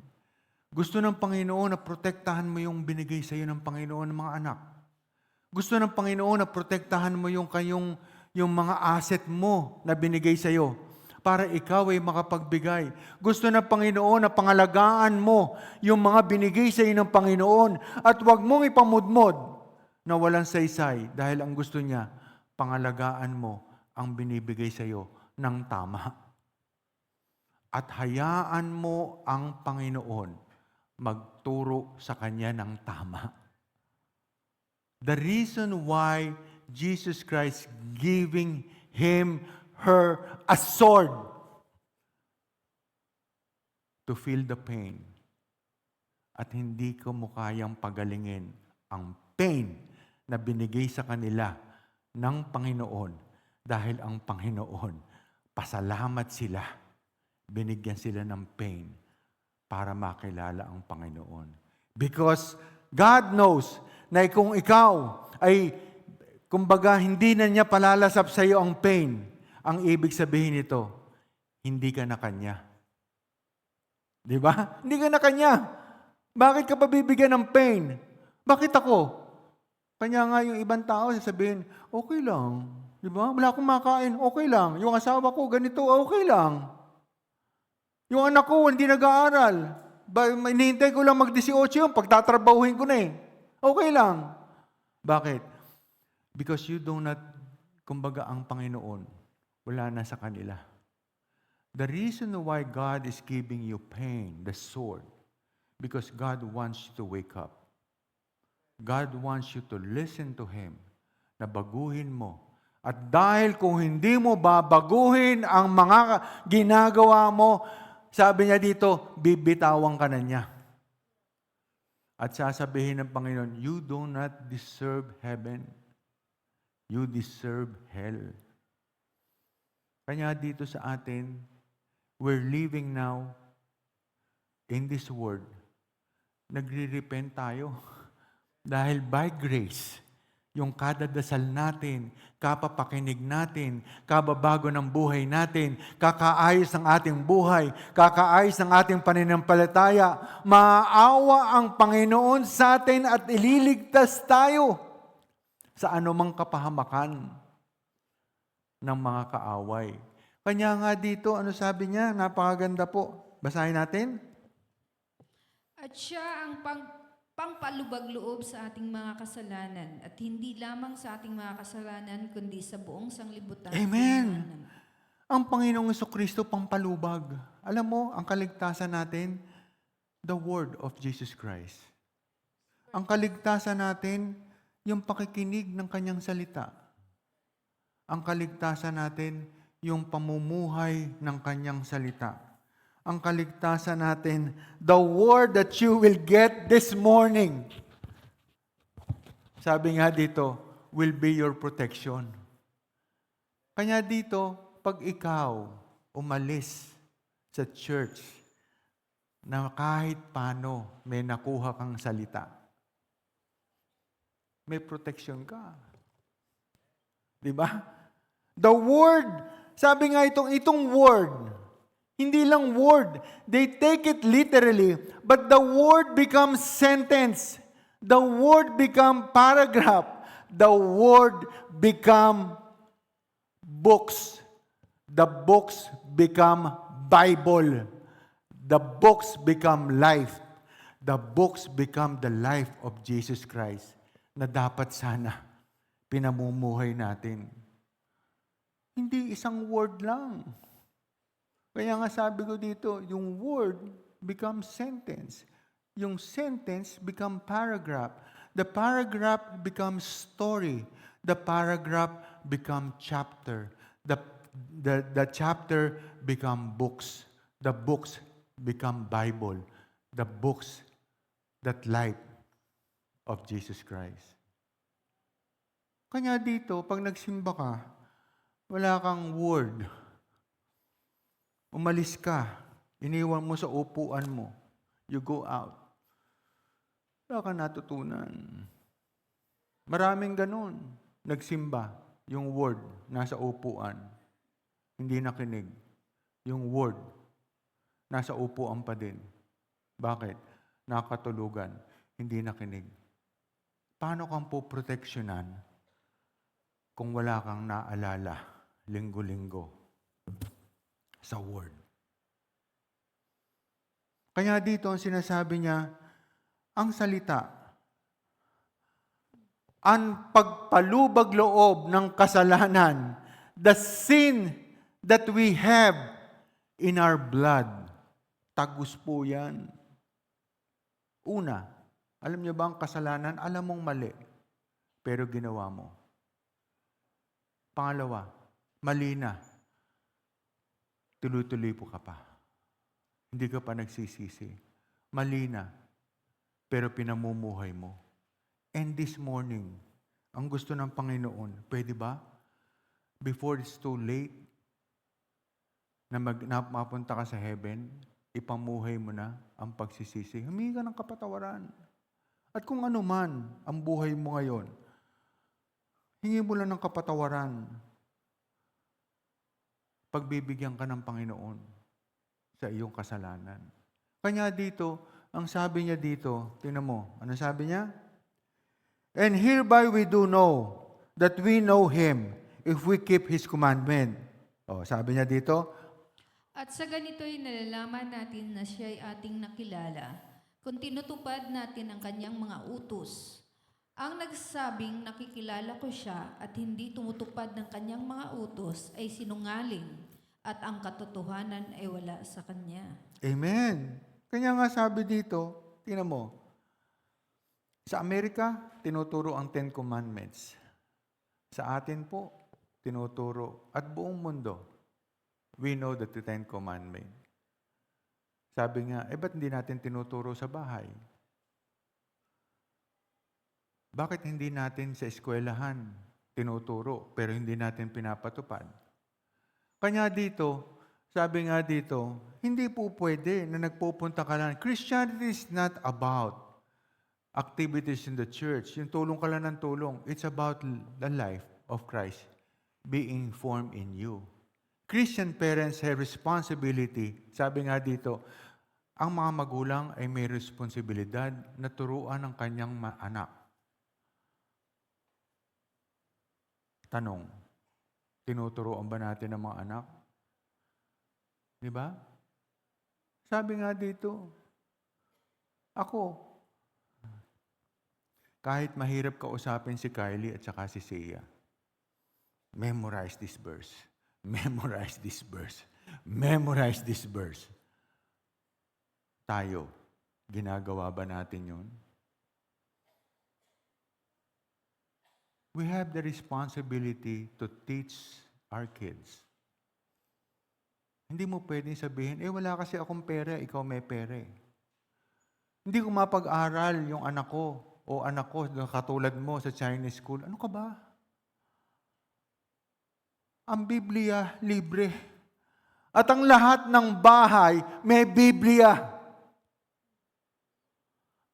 Gusto ng Panginoon na protektahan mo yung binigay sa iyo ng Panginoon ng mga anak. Gusto ng Panginoon na protektahan mo yung mga asset mo na binigay sa iyo para ikaw ay makapagbigay. Gusto ng Panginoon na pangalagaan mo yung mga binigay sa iyo ng Panginoon at huwag mong ipamudmod na walang saysay dahil ang gusto niya, pangalagaan mo ang binibigay sa iyo ng tama. At hayaan mo ang Panginoon magturo sa kanya ng tama. The reason why Jesus Christ giving her a sword to feel the pain at hindi ko mo kayang pagalingin ang pain na binigay sa kanila ng Panginoon dahil ang Panginoon, pasalamat sila. Binigyan sila ng pain para makilala ang Panginoon. Because God knows na kung ikaw ay, kumbaga, hindi na niya palalasap sa iyo ang pain, ang ibig sabihin nito, hindi ka na Kanya. Di ba? Hindi ka na Kanya. Bakit ka pa bibigyan ng pain? Bakit ako? Kanya nga yung ibang tao sasabihin, okay lang. Di ba? Wala akong makain, okay lang. Yung asawa ko, ganito, okay lang. Yung anak ko, hindi nag-aaral. Hinihintay ko lang mag-18 yun, pagtatrabahuhin ko na eh. Okay lang. Bakit? Because you do not, kumbaga ang Panginoon, wala na sa kanila. The reason why God is giving you pain, the sword, because God wants you to wake up. God wants you to listen to Him, na baguhin mo. At dahil kung hindi mo babaguhin ang mga ginagawa mo, sabi niya dito, bibitawan ka na niya. At sasabihin ng Panginoon, you do not deserve heaven. You deserve hell. Kanya dito sa atin, we're living now in this world. Nagre-repent tayo. Dahil by grace, yung kadadasal natin, kapapakinig natin, kababago ng buhay natin, kakaayos ng ating buhay, kakaayos ng ating pananampalataya, maawa ang Panginoon sa atin at ililigtas tayo sa anumang kapahamakan ng mga kaaway. Kanya nga dito, ano sabi niya? Napakaganda po. Basahin natin. At siya ang pangpalubag-loob sa ating mga kasalanan at hindi lamang sa ating mga kasalanan kundi sa buong sanglibutan. Amen. Ang Panginoong Jesucristo pampalubag. Alam mo, ang kaligtasan natin, the Word of Jesus Christ. Ang kaligtasan natin, yung pakikinig ng Kanyang salita. Ang kaligtasan natin, yung pamumuhay ng Kanyang salita. Ang kaligtasan natin, the word that you will get this morning. Sabi nga dito, will be your protection. Kanya dito, pag ikaw umalis sa church na kahit paano may nakuha kang salita, may protection ka. Di ba? The word, sabi nga itong word, hindi lang word. They take it literally. But the word becomes sentence. The word become paragraph. The word become books. The books become Bible. The books become life. The books become the life of Jesus Christ na dapat sana pinamumuhay natin. Hindi isang word lang. Kaya nga sabi ko dito, yung word becomes sentence. Yung sentence become paragraph. The paragraph becomes story. The paragraph become chapter. The chapter become books. The books become Bible. The books, that life of Jesus Christ. Kanya dito, pag nagsimba ka, wala kang word. Umalis ka, iniwan mo sa upuan mo, you go out. Wala kang natutunan. Maraming ganun. Nagsimba, yung word nasa upuan, hindi nakinig. Yung word nasa upuan pa din. Bakit? Nakatulugan, hindi nakinig. Paano kang poproteksyonan kung wala kang naalala linggo-linggo sa word? Kaya dito ang sinasabi niya, ang salita, ang pagpalubag loob ng kasalanan, the sin that we have in our blood, tagus po yan. Una, alam niyo ba ang kasalanan? Alam mong mali, pero ginawa mo. Pangalawa, mali na. Tuloy-tuloy po ka pa. Hindi ka pa nagsisisi. Mali na, pero pinamumuhay mo. And this morning, ang gusto ng Panginoon, pwede ba? Before it's too late, na mapunta ka sa heaven, ipamuhay mo na ang pagsisisi. Humingi ka ng kapatawaran. At kung ano man ang buhay mo ngayon, hingi mo lang ng kapatawaran. Pagbibigyan ka ng Panginoon sa iyong kasalanan. Kanya dito, ang sabi niya dito, tingnan mo, ano sabi niya? And hereby we do know that we know Him if we keep His commandment. O, sabi niya dito, At sa ganito'y nalalaman natin na siya'y ating nakilala kung tinutupad natin ang kanyang mga utos. Ang nagsabing nakikilala ko siya at hindi tumutupad ng kanyang mga utos ay sinungaling at ang katotohanan ay wala sa kanya. Amen. Kanya nga sabi dito, tingnan mo, sa Amerika, tinuturo ang Ten Commandments. Sa atin po, tinuturo at buong mundo, we know the Ten Commandments. Sabi nga, ba't hindi natin tinuturo sa bahay? Bakit hindi natin sa eskwelahan tinuturo, pero hindi natin pinapatupad? Kanya dito, sabi nga dito, hindi po pwede na nagpupunta ka lang. Christianity is not about activities in the church. Yung tulong ka lang ng tulong. It's about the life of Christ being formed in you. Christian parents have responsibility. Sabi nga dito, ang mga magulang ay may responsibilidad na turuan ang kanyang anak. Tanong, tinuturoan ba natin ang mga anak? Di ba? Sabi nga dito, ako, kahit mahirap kausapin si Kylie at saka si Sia, memorize this verse. Memorize this verse. Memorize this verse. Tayo, ginagawa ba natin yun? We have the responsibility to teach our kids. Hindi mo pwedeng sabihin, wala kasi akong pera, ikaw may pera. Hindi ko mapag-aral yung anak ko o anak ko katulad mo sa Chinese school. Ano ka ba? Ang Biblia, libre. At ang lahat ng bahay, may Biblia.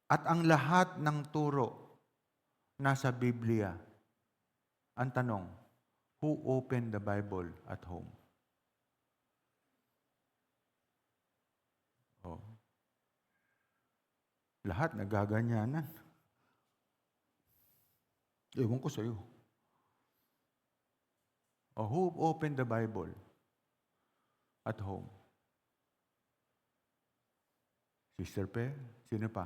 At ang lahat ng turo, nasa Biblia. Ang tanong, who opened the Bible at home? Oh. Lahat nagaganyanan. Ewan ko sa'yo. Who opened the Bible at home? Sister Pe? Sino pa?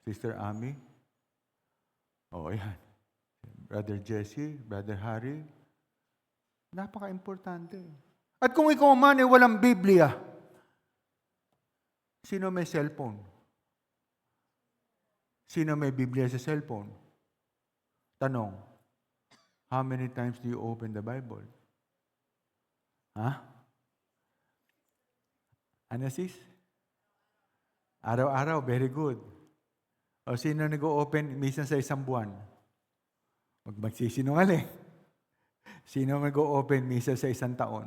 Sister Ami? Yan. Brother Jesse? Brother Harry? Napaka-importante. At kung ikaw man ay walang Biblia, sino may cellphone? Sino may Biblia sa cellphone? Tanong, how many times do you open the Bible? Ano sis? Araw-araw, very good. O sino nag-o-open minsan sa isang buwan? Huwag magsisinungaling. Sino nag-o-open minsan sa isang taon?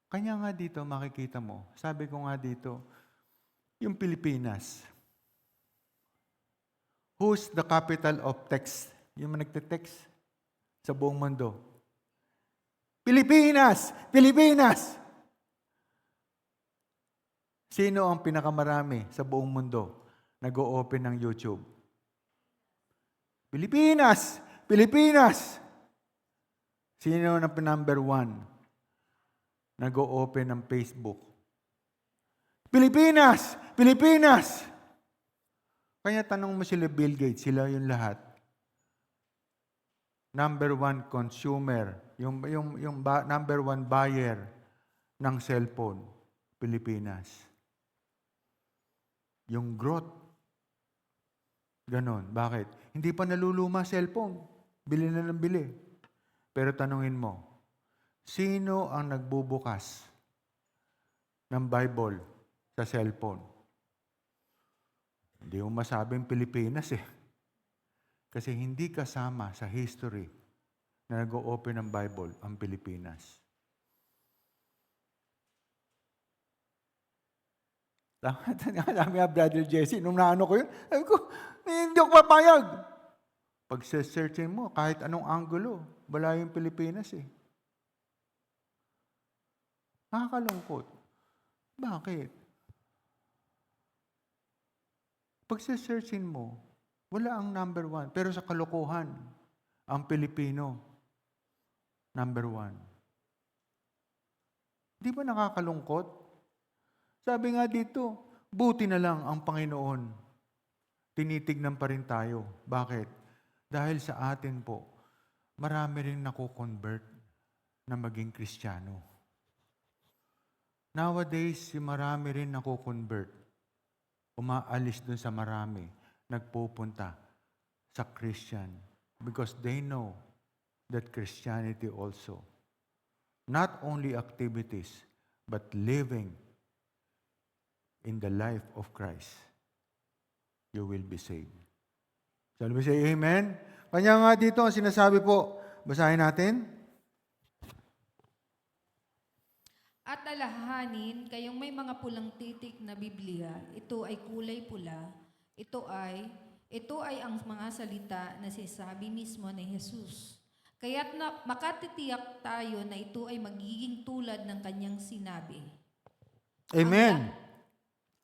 Kanya nga dito, makikita mo, sabi ko nga dito, yung Pilipinas, who's the capital of text? Yung nagte-text sa buong mundo. Pilipinas! Pilipinas! Sino ang pinakamarami sa buong mundo nag-o-open ng YouTube? Pilipinas! Pilipinas! Sino ang number 1 nag-o-open ng Facebook? Pilipinas! Pilipinas! Kaya tanong mo sila Bill Gates, sila yung lahat. Number 1 consumer, yung number 1 buyer ng cellphone, Pilipinas. Yung growth, ganon. Bakit? Hindi pa naluluma cellphone. Bili na ng bili. Pero tanungin mo, sino ang nagbubukas ng Bible sa cellphone. Hindi mo masabing Pilipinas eh. Kasi hindi kasama sa history na nag-o-open ng Bible ang Pilipinas. Sabi nga, Brother Jesse, nung naano ko yun, sabi ko, hindi ako papayag. Pag searchin mo, kahit anong angulo, wala yung Pilipinas eh. Nakakalungkot. Bakit? Pag searchin mo, wala ang number 1. Pero sa kalokohan, ang Pilipino, number 1. Di ba nakakalungkot? Sabi nga dito, buti na lang ang Panginoon. Tinitignan pa rin tayo. Bakit? Dahil sa atin po, marami rin nako-convert na maging Kristiyano. Nowadays, si marami rin nako-convert. Umaalis dun sa marami, nagpupunta sa Christian. Because they know that Christianity also, not only activities, but living in the life of Christ, you will be saved. Shall we say amen? Kanya nga dito ang sinasabi po, basahin natin. At alalahanin kayong may mga pulang titik na Biblia, ito ay kulay pula, ito ay ang mga salita na sinasabi mismo ni Jesus. Kaya't makatitiyak tayo na ito ay magiging tulad ng kanyang sinabi. Amen.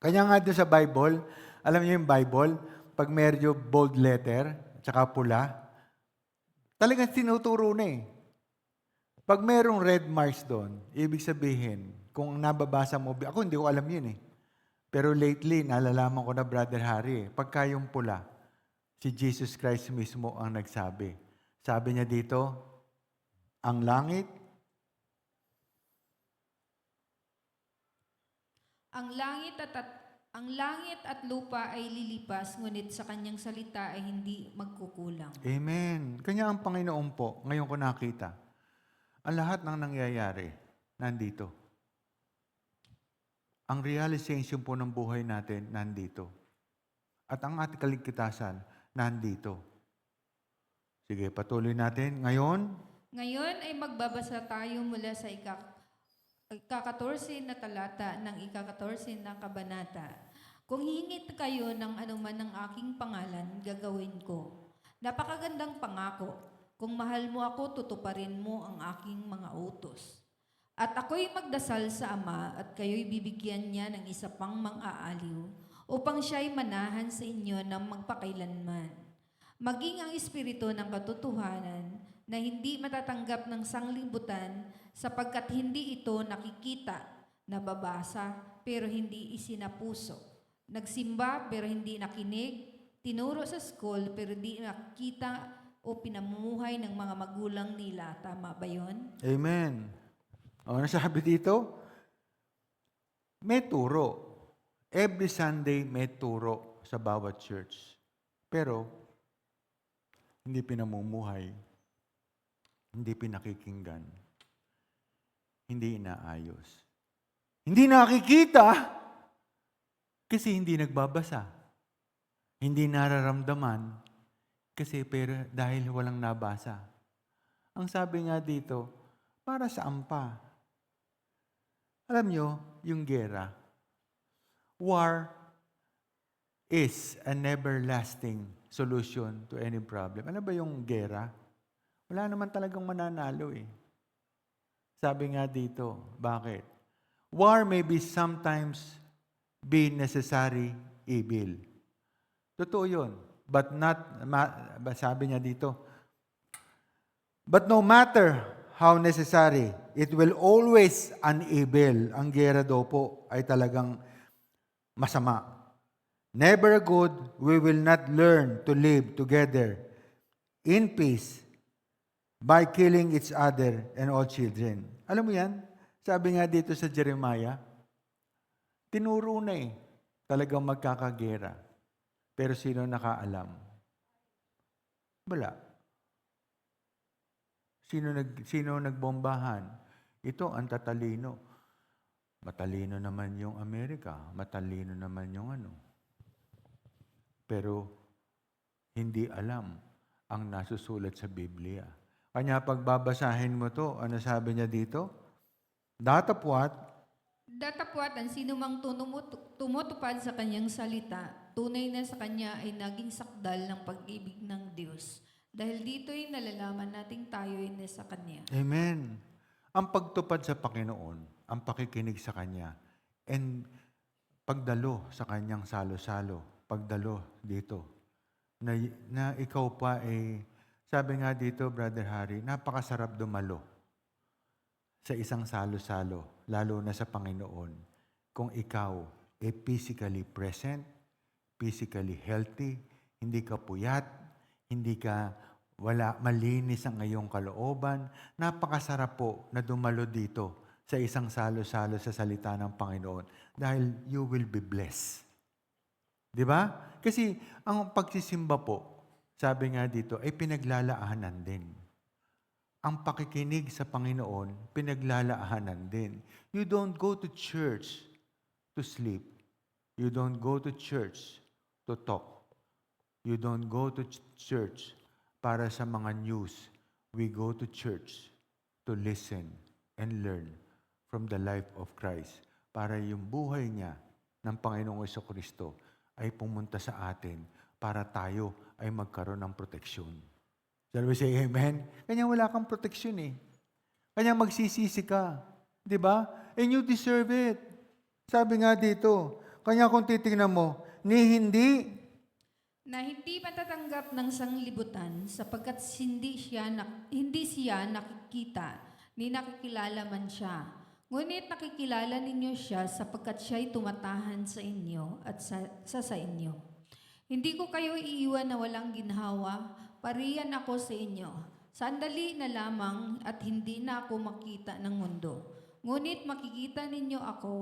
Kanya nga doon sa Bible, alam niyo yung Bible, pag medyo bold letter, tsaka pula, talagang tinuturo na eh. Pag merong red marks doon, ibig sabihin, kung nababasa mo, ako hindi ko alam yun eh. Pero lately, nalalaman ko na Brother Harry, pagka yung pula, si Jesus Christ mismo ang nagsabi. Sabi niya dito, ang langit, Ang langit at lupa ay lilipas, ngunit sa kanyang salita ay hindi magkukulang. Amen. Kanya ang Panginoon po, ngayon ko nakita, ang lahat ng nangyayari, nandito. Ang realization po ng buhay natin, nandito. At ang ating kaligtasan, nandito. Sige, patuloy natin. Ngayon ay magbabasa tayo mula sa ika-14 na talata ng ika-14 na kabanata. Kung hingit kayo ng anuman ng aking pangalan, gagawin ko. Napakagandang pangako. Kung mahal mo ako, tutuparin mo ang aking mga utos. At ako'y magdasal sa Ama at kayo'y bibigyan niya ng isa pang mang-aaliw upang siya'y manahan sa inyo ng magpakailanman. Maging ang espiritu ng katotohanan na hindi matatanggap ng sanglibutan sapagkat hindi ito nakikita, nababasa, pero hindi isinapuso. Nagsimba pero hindi nakinig, tinuro sa school pero hindi nakita o pinamumuhay ng mga magulang nila. Tama ba yun? Amen. Ano sabi dito? May turo. Every Sunday may turo sa bawat church. Pero, hindi pinamumuhay, hindi pinakikinggan, hindi inaayos. Hindi nakikita kasi hindi nagbabasa. Hindi nararamdaman kasi dahil walang nabasa. Ang sabi nga dito, para saan pa? Alam nyo, yung gera. War is a never-lasting solution to any problem. Ano ba yung gera? Wala naman talagang mananalo eh. Sabi nga dito, bakit? War may be sometimes be necessary evil. Totoo yun. But sabi niya dito, but no matter how necessary, it will always an evil. Ang gera daw po ay talagang masama. Never good, we will not learn to live together in peace by killing each other and all children. Alam mo yan? Sabi nga dito sa Jeremiah, tinuro na eh, talagang magkakagera. Pero sino nakaalam? Wala. Sino nagbombahan? Ito ang tatalino. Matalino naman yung Amerika, matalino naman yung ano. Pero hindi alam ang nasusulat sa Biblia. Kanya pagbabasahin mo to, ano sabi niya dito? Datapwat, Datapwat ang sinumang tumutupad sa kanyang salita, tunay na sa kanya ay naging sakdal ng pag-ibig ng Diyos. Dahil dito'y nalalaman nating tayo'y nasa Kanya. amen. Ang pagtupad sa Panginoon, ang pakikinig sa Kanya, and pagdalo sa Kanyang salo-salo, pagdalo dito, na ikaw pa sabi nga dito, Brother Harry, napakasarap dumalo sa isang salo-salo, lalo na sa Panginoon, kung ikaw physically present, physically healthy, hindi ka puyat, hindi ka malinis ang iyong kalooban, napakasarap po na dumalo dito sa isang salo-salo sa salita ng Panginoon dahil you will be blessed. Di ba? Kasi ang pagsisimba po, sabi nga dito, ay pinaglalaanan din. Ang pakikinig sa Panginoon, pinaglalaanan din. You don't go to church to sleep. You don't go to church to talk. You don't go to church para sa mga news. We go to church to listen and learn from the life of Christ para yung buhay niya ng Panginoong Jesucristo ay pumunta sa atin para tayo ay magkaroon ng proteksyon. Shall we say amen? Kanya wala kang proteksyon eh. Kanya magsisisi ka. Di ba? And you deserve it. Sabi nga dito, kanya kung titingnan mo, hindi Na hindi matatanggap ng sanglibutan sapagkat hindi siya nakikita, ni nakikilala man siya. Ngunit nakikilala ninyo siya sapagkat siya'y tumatahan sa inyo at sa inyo. Hindi ko kayo iiwan na walang ginhawa, pariyan ako sa inyo. Sandali na lamang at hindi na ako makita ng mundo. Ngunit makikita ninyo ako,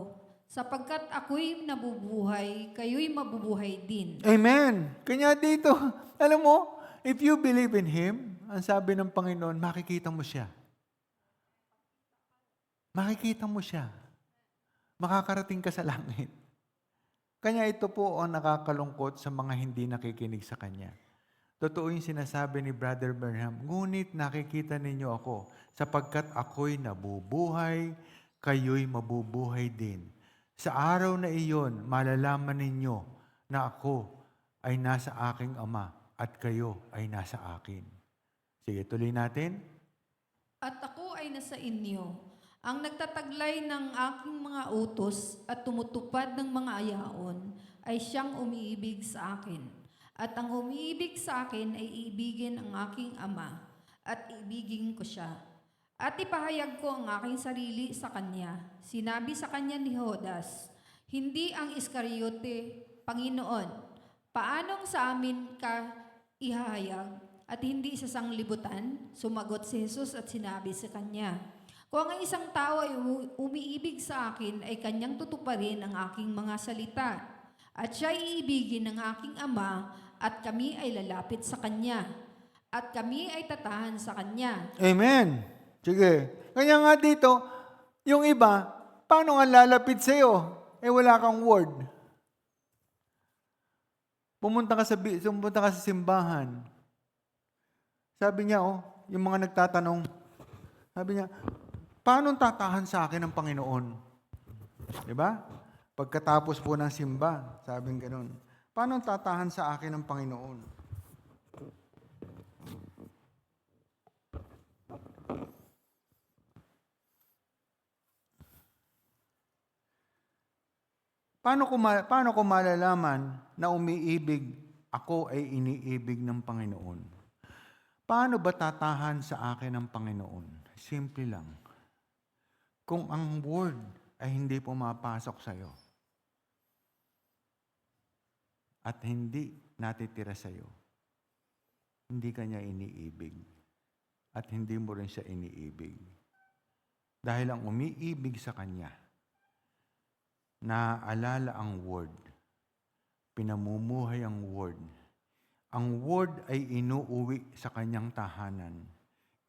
sapagkat ako'y nabubuhay, kayo'y mabubuhay din. Amen. Kanya dito, alam mo, if you believe in Him, ang sabi ng Panginoon, makikita mo siya. Makikita mo siya. Makakarating ka sa langit. Kanya ito po ang nakakalungkot sa mga hindi nakikinig sa Kanya. Totoo yung sinasabi ni Brother Burnham, ngunit nakikita ninyo ako, sapagkat ako'y nabubuhay, kayo'y mabubuhay din. Sa araw na iyon, malalaman ninyo na ako ay nasa aking Ama at kayo ay nasa akin. Sige, tuloy natin. At ako ay nasa inyo, ang nagtataglay ng aking mga utos at tumutupad ng mga ayaon ay siyang umiibig sa akin. At ang umiibig sa akin ay iibigin ang aking Ama at iibigin ko siya. At ipahayag ko ang aking sarili sa kanya. Sinabi sa kanya ni Judas, hindi ang Iscariote, Panginoon, paanong sa amin ka ihahayag at hindi sa sanglibutan? Sumagot si Jesus at sinabi sa kanya, kung ang isang tao ay umiibig sa akin, ay kanyang tutuparin ang aking mga salita. At siya ay iibigin ng aking Ama, at kami ay lalapit sa kanya. At kami ay tatahan sa kanya. Amen. Sige. Kanya nga dito, yung iba, paano nga lalapit sa'yo? Wala kang word. Pumunta ka sa simbahan. Sabi niya, yung mga nagtatanong, sabi niya, paano tatahan sa akin ng Panginoon? Diba? Pagkatapos po ng simba, sabing ganun, paano tatahan sa akin ng Panginoon? Paano ko malalaman na umiibig ako ay iniibig ng Panginoon? Paano ba tatahan sa akin ng Panginoon? Simple lang. Kung ang word ay hindi pumapasok sa'yo at hindi natitira sa'yo, hindi ka niya iniibig at hindi mo rin siya iniibig. Dahil ang umiibig sa Kanya, naaalala ang word, pinamumuhay ang word. Ang word ay inuuwi sa Kanyang tahanan.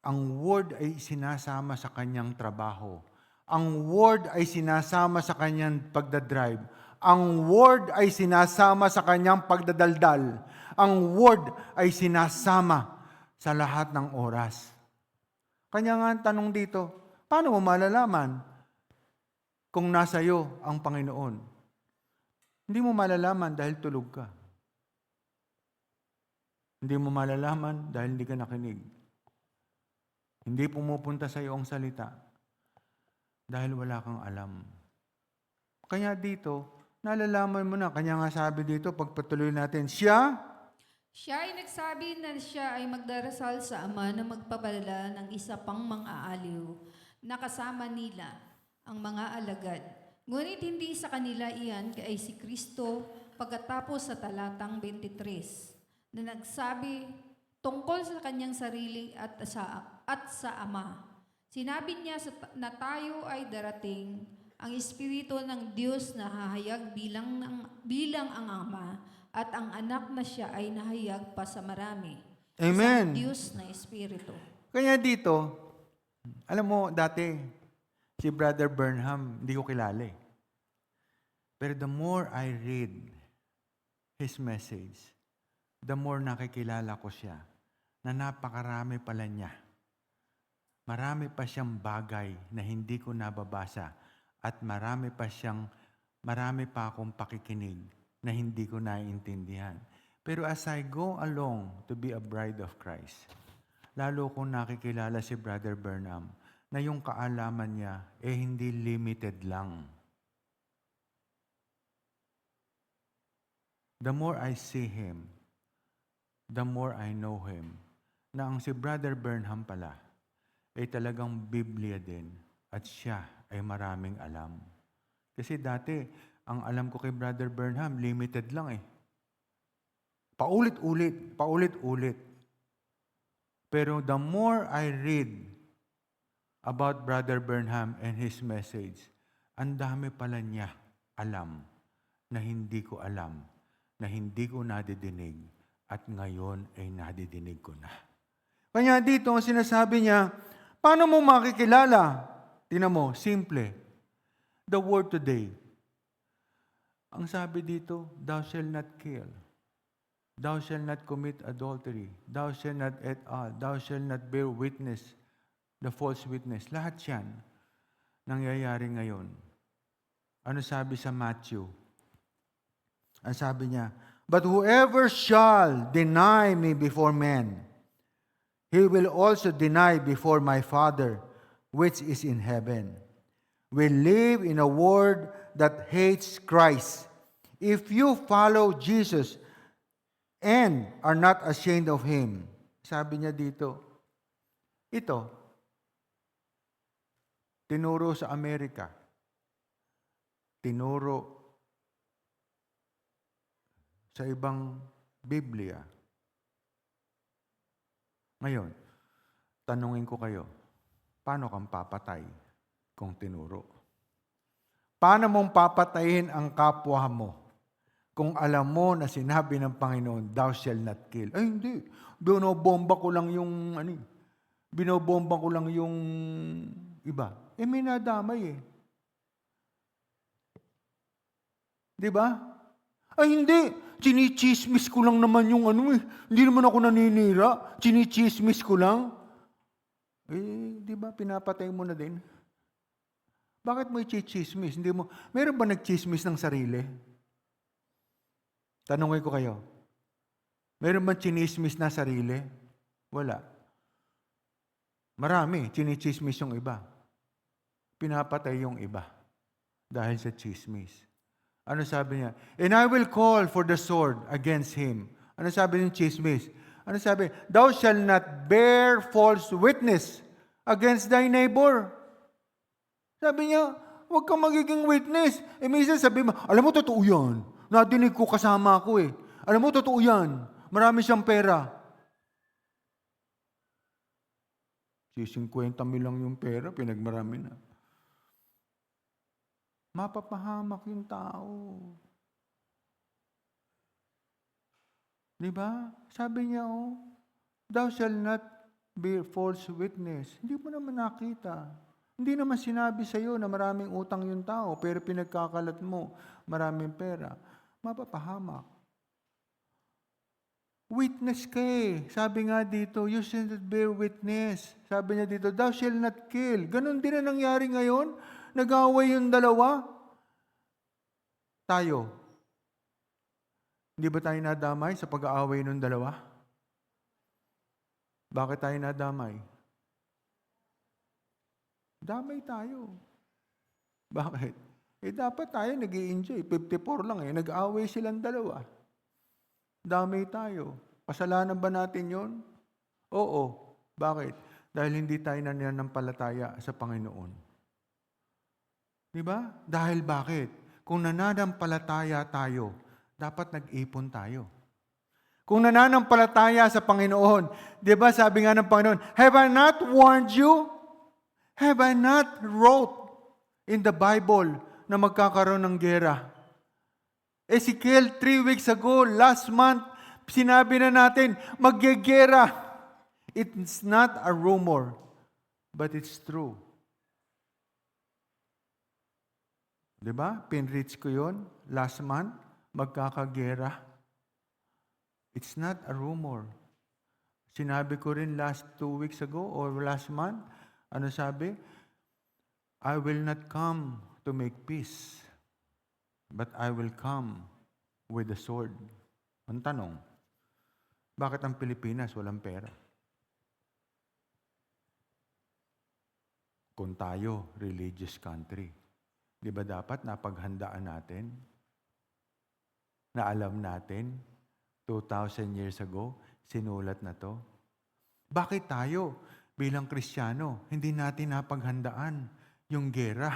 Ang word ay sinasama sa Kanyang trabaho. Ang Word ay sinasama sa kanyang pagdadrive. Ang Word ay sinasama sa kanyang pagdadaldal. Ang Word ay sinasama sa lahat ng oras. Kanya nga ang tanong dito, paano mo malalaman kung nasa iyo ang Panginoon? Hindi mo malalaman dahil tulog ka. Hindi mo malalaman dahil hindi ka nakinig. Hindi pumupunta sa iyo ang salita dahil wala kang alam. Kaya dito, nalalaman mo na, kanya nga sabi dito, pagpatuloy natin, Siya Siya ay nagsabi na siya ay magdarasal sa Ama na magpapadala ng isa pang mang-aaliw na kasama nila ang mga alagad. Ngunit hindi sa kanila iyan kay si Kristo pagkatapos sa talatang 23 na nagsabi tungkol sa kanyang sarili at sa Ama. Sinabi niya na tayo ay darating ang Espiritu ng Diyos na hahayag bilang ang Ama at ang anak na siya ay nahayag pa sa marami. Amen. Isang Diyos na Espiritu. Kaya dito, alam mo, dati, si Brother Burnham, hindi ko kilala eh. Pero the more I read his message, the more nakikilala ko siya na napakarami pala niya. Marami pa siyang bagay na hindi ko nababasa at marami pa akong pakikinig na hindi ko naiintindihan. Pero as I go along to be a bride of Christ, lalo kong nakikilala si Brother Burnham na yung kaalaman niya hindi limited lang. The more I see him, the more I know him, na ang si Brother Burnham pala ay talagang Biblia din at siya ay maraming alam. Kasi dati, ang alam ko kay Brother Burnham, limited lang eh. Paulit-ulit. Pero the more I read about Brother Burnham and his message, ang dami pala niya alam na hindi ko alam, na hindi ko nadidinig, at ngayon ay nadidinig ko na. Kanya dito, ang sinasabi niya, paano mo makikilala? Tingnan mo, simple. The word today. Ang sabi dito, thou shalt not kill. Thou shalt not commit adultery. Thou shalt not et al. Thou shalt not bear witness, the false witness. Lahat yan nangyayari ngayon. Ano sabi sa Matthew? Ang sabi niya, but whoever shall deny me before men, he will also deny before my Father, which is in heaven. We live in a world that hates Christ. If you follow Jesus and are not ashamed of Him, sabi niya dito, ito, tinuro sa Amerika, tinuro sa ibang Biblia. Ngayon, tanungin ko kayo, paano kang papatay kung tinuro? Paano mong papatayin ang kapwa mo kung alam mo na sinabi ng Panginoon, thou shalt not kill? Ay, hindi. Binobomba ko lang yung iba. May nadamay eh. Di ba? Ay, hindi. Chinichismis ko lang naman yung Hindi naman ako naninira. Chinichismis ko lang. Di ba? Pinapatay mo na din. Bakit mo i-chismis? Hindi mo, meron ba nag-chismis ng sarili? Tanungin ko kayo. Meron ba chinismis na sarili? Wala. Marami, chinichismis yung iba. Pinapatay yung iba dahil sa chismis. Ano sabi niya? And I will call for the sword against him. Ano sabi ng chismis? Ano sabi? Thou shalt not bear false witness against thy neighbor. Sabi niya, huwag kang magiging witness. Minsan sabi mo, alam mo, totoo yan. Nadinig ko kasama ako eh. Alam mo, totoo yan. Marami siyang pera. 50 mil lang yung pera, pinagmarami na. Mapapahamak yung tao. Diba? Sabi niya, thou shalt not bear false witness. Hindi mo naman nakita. Hindi naman sinabi sa iyo na maraming utang yung tao, pero pinagkakalat mo, maraming pera. Mapapahamak. Witness ka eh. Sabi nga dito, you shall not bear witness. Sabi niya dito, thou shall not kill. Ganon din na nangyari ngayon. Nag-away yung dalawa. Tayo. Hindi ba tayo nadamay sa pag-aaway ng dalawa? Bakit tayo nadamay? Damay tayo. Bakit? Dapat tayo nag-i-enjoy. 54 lang eh. Nag-aaway silang dalawa. Damay tayo. Kasalanan ba natin yon? Oo. Bakit? Dahil hindi tayo nananampalataya sa Panginoon. Di ba? Dahil bakit? Kung nananampalataya tayo, dapat nag-ipon tayo. Kung nananampalataya sa Panginoon, di ba sabi nga ng Panginoon, have I not warned you? Have I not wrote in the Bible na magkakaroon ng gera? Ezekiel, 3 weeks ago, last month, sinabi na natin, maggegera. It's not a rumor, but it's true. Diba? Pinreach ko yun last month, magkakagera. It's not a rumor. Sinabi ko rin last 2 weeks ago or last month, ano sabi? I will not come to make peace, but I will come with the sword. Ang tanong, bakit ang Pilipinas walang pera? Kung tayo, religious country, di ba dapat napaghandaan natin? Na alam natin, 2,000 years ago, sinulat na to? Bakit tayo, bilang Kristiyano, hindi natin napaghandaan yung gera?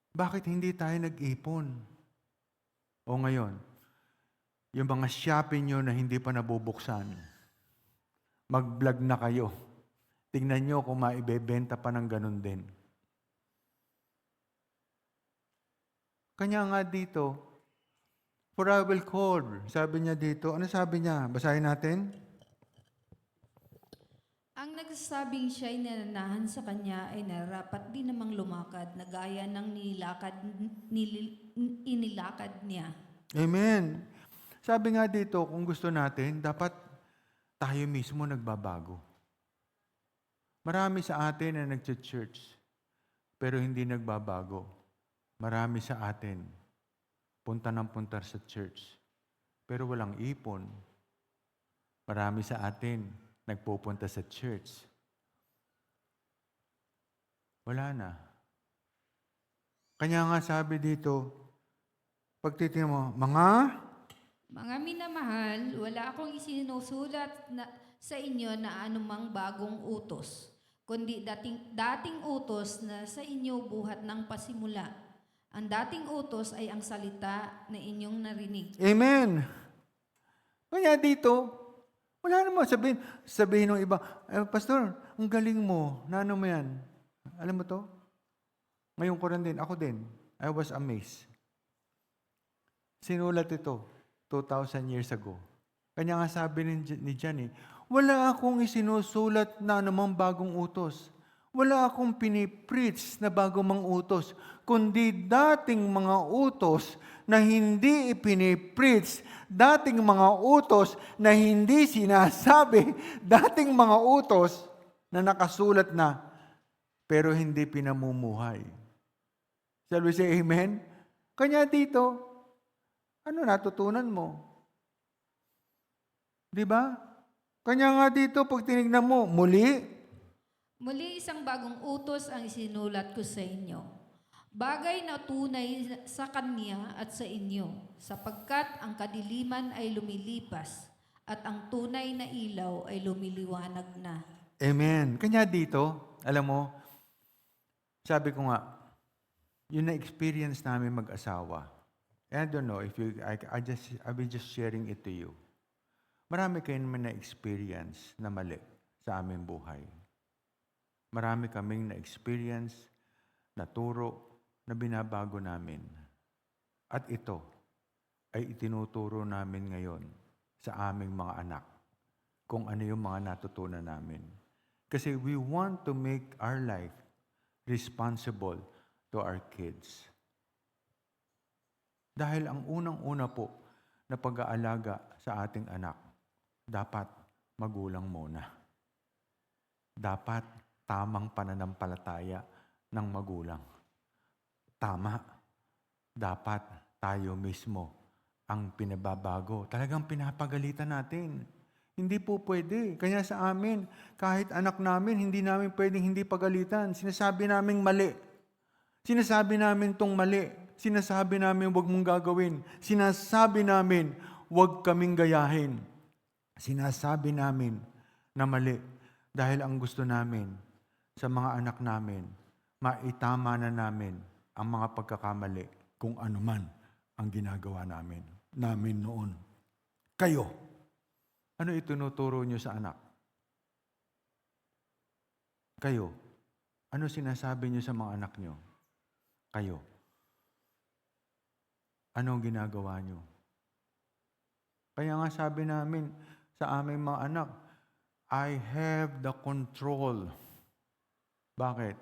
Bakit hindi tayo nag-ipon? O ngayon, yung mga Shopee nyo na hindi pa nabubuksan, mag-vlog na kayo. Tingnan nyo kung maibebenta pa ng ganun din. Kanya nga dito, for I will call. Sabi niya dito, ano sabi niya? Basahin natin. Ang nagsasabing siya'y nananahan sa kanya ay narapat din namang lumakad na gaya ng inilakad niya. Amen. Sabi nga dito, kung gusto natin, dapat tayo mismo nagbabago. Marami sa atin na nag-church, pero hindi nagbabago. Marami sa atin, punta ng punta sa church, pero walang ipon. Marami sa atin, nagpupunta sa church. Wala na. Kanya nga sabi dito, pag titingnan mo, Mga minamahal, wala akong isinusulat sa inyo na anumang bagong utos, kundi dating utos na sa inyo buhat ng pasimula. Ang dating utos ay ang salita na inyong narinig. Amen. Kaya dito, wala naman sabihin ng iba, Pastor, ang galing mo, na ano mo yan? Alam mo to? Ngayon ko rin din, ako din. I was amazed. Sinulat ito, 2,000 years ago. Kanya nga sabi ni John, wala akong isinusulat na anumang bagong utos. Wala akong pinipreach na bago mang utos, kundi dating mga utos na hindi ipinipreach, dating mga utos na hindi sinasabi, dating mga utos na nakasulat na, pero hindi pinamumuhay. Shall we say amen? Kanya dito, ano natutunan mo? Di ba? Kanya nga dito, pag tinignan mo, muli, Isang bagong utos ang isinulat ko sa inyo. Bagay na tunay sa kanya at sa inyo, sapagkat ang kadiliman ay lumilipas at ang tunay na ilaw ay lumiliwanag na. Amen. Kanya dito, alam mo, sabi ko nga, yun na-experience namin mag-asawa. I don't know if I will just sharing it to you. Marami kayo naman na-experience na mali sa aming buhay. Marami kaming na-experience, na turo, na binabago namin. At ito ay itinuturo namin ngayon sa aming mga anak kung ano yung mga natutunan namin. Kasi we want to make our life responsible to our kids. Dahil ang unang-una po na pag-aalaga sa ating anak, dapat magulang muna. Dapat tamang pananampalataya ng magulang. Tama. Dapat tayo mismo ang pinababago. Talagang pinapagalitan natin. Hindi po pwede. Kaya sa amin, kahit anak namin, hindi namin pwedeng hindi pagalitan. Sinasabi namin mali. Sinasabi namin tong mali. Sinasabi namin huwag mong gagawin. Sinasabi namin huwag kaming gayahin. Sinasabi namin na mali. Dahil ang gusto namin sa mga anak namin, maitama na namin ang mga pagkakamali kung ano man ang ginagawa namin noon. Kayo, ano itinuturo nyo sa anak? Kayo, ano sinasabi nyo sa mga anak nyo? Kayo, anong ginagawa nyo? Kaya nga sabi namin sa aming mga anak, I have the control. Bakit?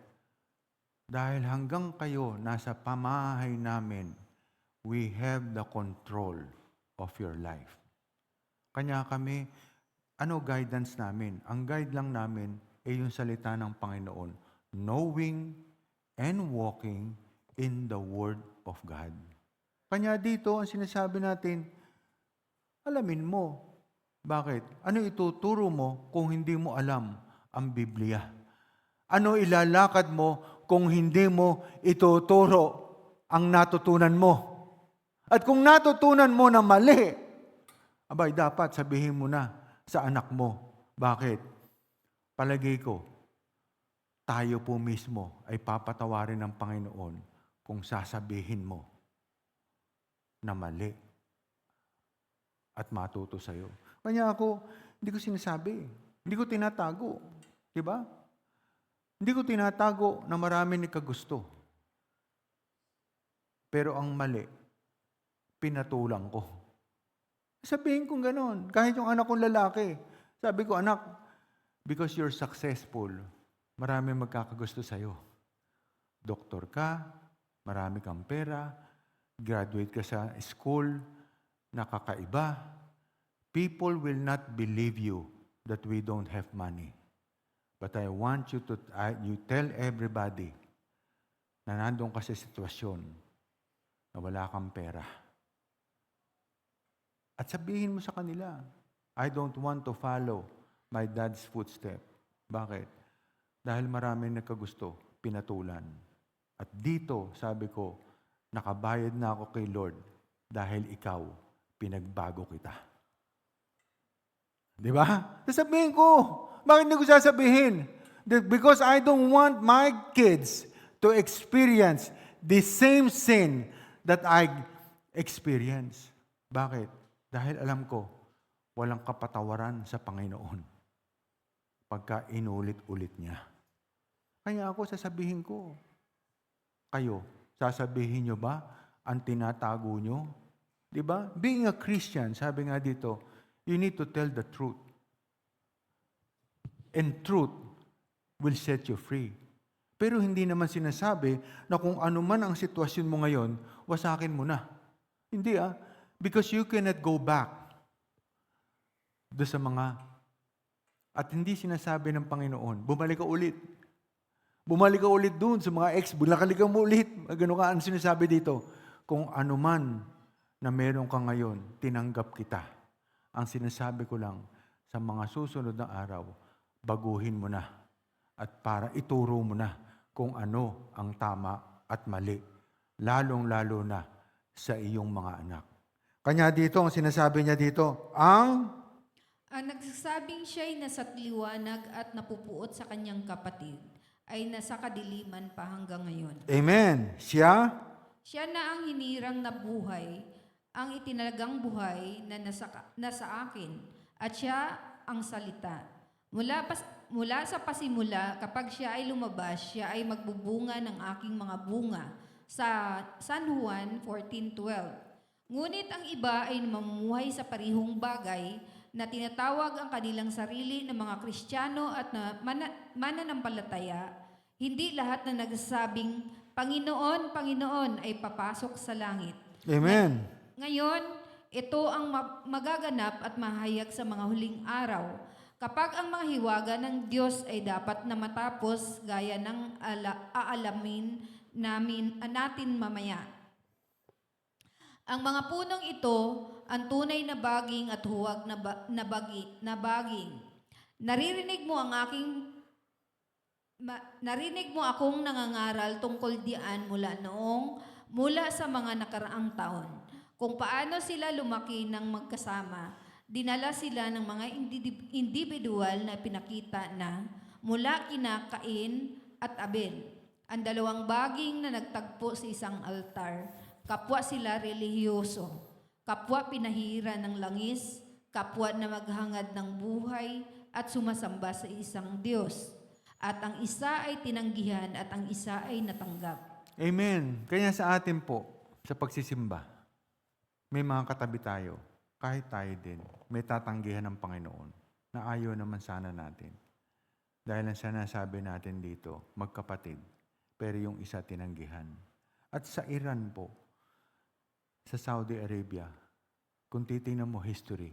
Dahil hanggang kayo nasa pamahay namin, we have the control of your life. Kanya kami, ano guidance namin? Ang guide lang namin ay yung salita ng Panginoon, knowing and walking in the Word of God. Kanya dito, ang sinasabi natin, alamin mo. Bakit? Ano ituturo mo kung hindi mo alam ang Biblia? Ano ilalakad mo kung hindi mo ituturo ang natutunan mo? At kung natutunan mo na mali, abay, dapat sabihin mo na sa anak mo. Bakit? Palagay ko, tayo po mismo ay papatawarin ng Panginoon kung sasabihin mo na mali at matuto sa'yo. Kanya ako, hindi ko sinasabi. Hindi ko tinatago. Diba? Hindi ko tinatago na marami ni kagusto. Pero ang mali, pinatulang ko. Sabihin kong ganon. Kahit yung anak kong lalaki. Sabi ko, anak, because you're successful, marami magkakagusto sa'yo. Doktor ka, marami kang pera, graduate ka sa school, nakakaiba. People will not believe you that we don't have money. But I want you to you tell everybody na nandun ka sa sitwasyon na wala kang pera. At sabihin mo sa kanila, I don't want to follow my dad's footstep. Bakit? Dahil maraming nagkagusto, pinatulan. At dito, sabi ko, nakabayad na ako kay Lord dahil ikaw, pinagbago kita. Di ba? Sasabihin ko. Bakit hindi ko sasabihin? Because I don't want my kids to experience the same sin that I experience. Bakit? Dahil alam ko, walang kapatawaran sa Panginoon pagka inulit-ulit niya. Kaya ako sasabihin ko, kayo, sasabihin nyo ba ang tinatago nyo? Di ba? Being a Christian, sabi nga dito, you need to tell the truth. And truth will set you free. Pero hindi naman sinasabi na kung ano man ang sitwasyon mo ngayon, wasakin mo na. Hindi Because you cannot go back do sa mga at hindi sinasabi ng Panginoon, bumalik ka ulit. Bumalik ka ulit doon sa mga ex, bulakalik mo ulit. Gano'n ka, ano sinasabi dito? Kung ano man na meron ka ngayon, tinanggap kita. Ang sinasabi ko lang, sa mga susunod na araw, baguhin mo na at para ituro mo na kung ano ang tama at mali, lalong-lalo na sa iyong mga anak. Kanya dito, ang sinasabi niya dito, ang nagsasabing siya'y nasa liwanag at napupuot sa kanyang kapatid ay nasa kadiliman pa hanggang ngayon. Amen. Siya na ang hinirang na buhay, ang itinalagang buhay na nasa akin, at siya ang salita. Mula sa pasimula, kapag siya ay lumabas, siya ay magbubunga ng aking mga bunga. Sa San Juan 14:12. Ngunit ang iba ay namumuhay sa parihong bagay na tinatawag ang kanilang sarili ng mga Kristiyano at na mananampalataya. Hindi lahat na nagsasabing, Panginoon, Panginoon ay papasok sa langit. Amen. Ngayon, ito ang magaganap at mahayag sa mga huling araw. Kapag ang mga hiwaga ng Diyos ay dapat na matapos gaya ng aalamin natin mamaya. Ang mga punong ito, ang tunay na baging at huwag na baging. Naririnig mo akong nangangaral tungkol diyan mula sa mga nakaraang taon. Kung paano sila lumaki ng magkasama, dinala sila ng mga individual na pinakita na mula kina Cain at Abel, ang dalawang baging na nagtagpo sa isang altar. Kapwa sila relihiyoso, kapwa pinahira ng langis, kapwa na maghangad ng buhay at sumasamba sa isang Diyos. At ang isa ay tinanggihan at ang isa ay natanggap. Amen. Kaya sa atin po, sa pagsisimba, may mga katabi tayo, kahit tayo din, may tatanggihan ng Panginoon na ayaw naman sana natin. Dahil ang sinasabi natin dito, magkapatid, pero yung isa tinanggihan. At sa Iran po, sa Saudi Arabia, kung titingnan mo history,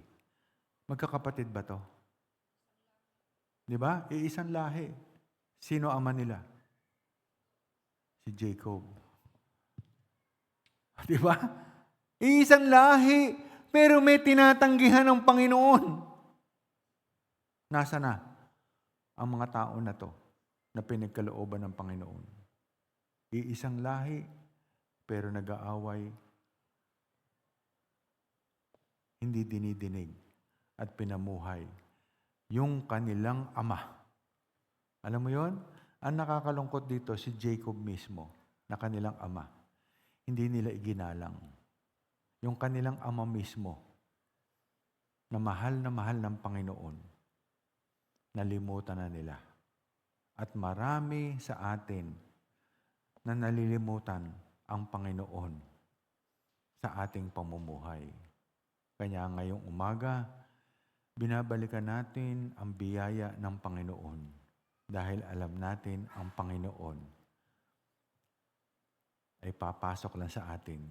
magkakapatid ba to? Di ba? Iisang lahi. Sino ama nila? Si Jacob. Di ba? Iisang lahi, pero may tinatanggihan ng Panginoon. Nasa na ang mga tao na to na pinagkalooban ng Panginoon? Iisang lahi, pero nag-aaway, hindi dinidinig at pinamuhay yung kanilang ama. Alam mo yon? Ang nakakalungkot dito, si Jacob mismo, na kanilang ama. Hindi nila iginalang. Yung kanilang ama mismo, na mahal ng Panginoon, nalimutan na nila. At marami sa atin na nalilimutan ang Panginoon sa ating pamumuhay. Kaya ngayong umaga, binabalikan natin ang biyaya ng Panginoon dahil alam natin ang Panginoon ay papasok lang sa atin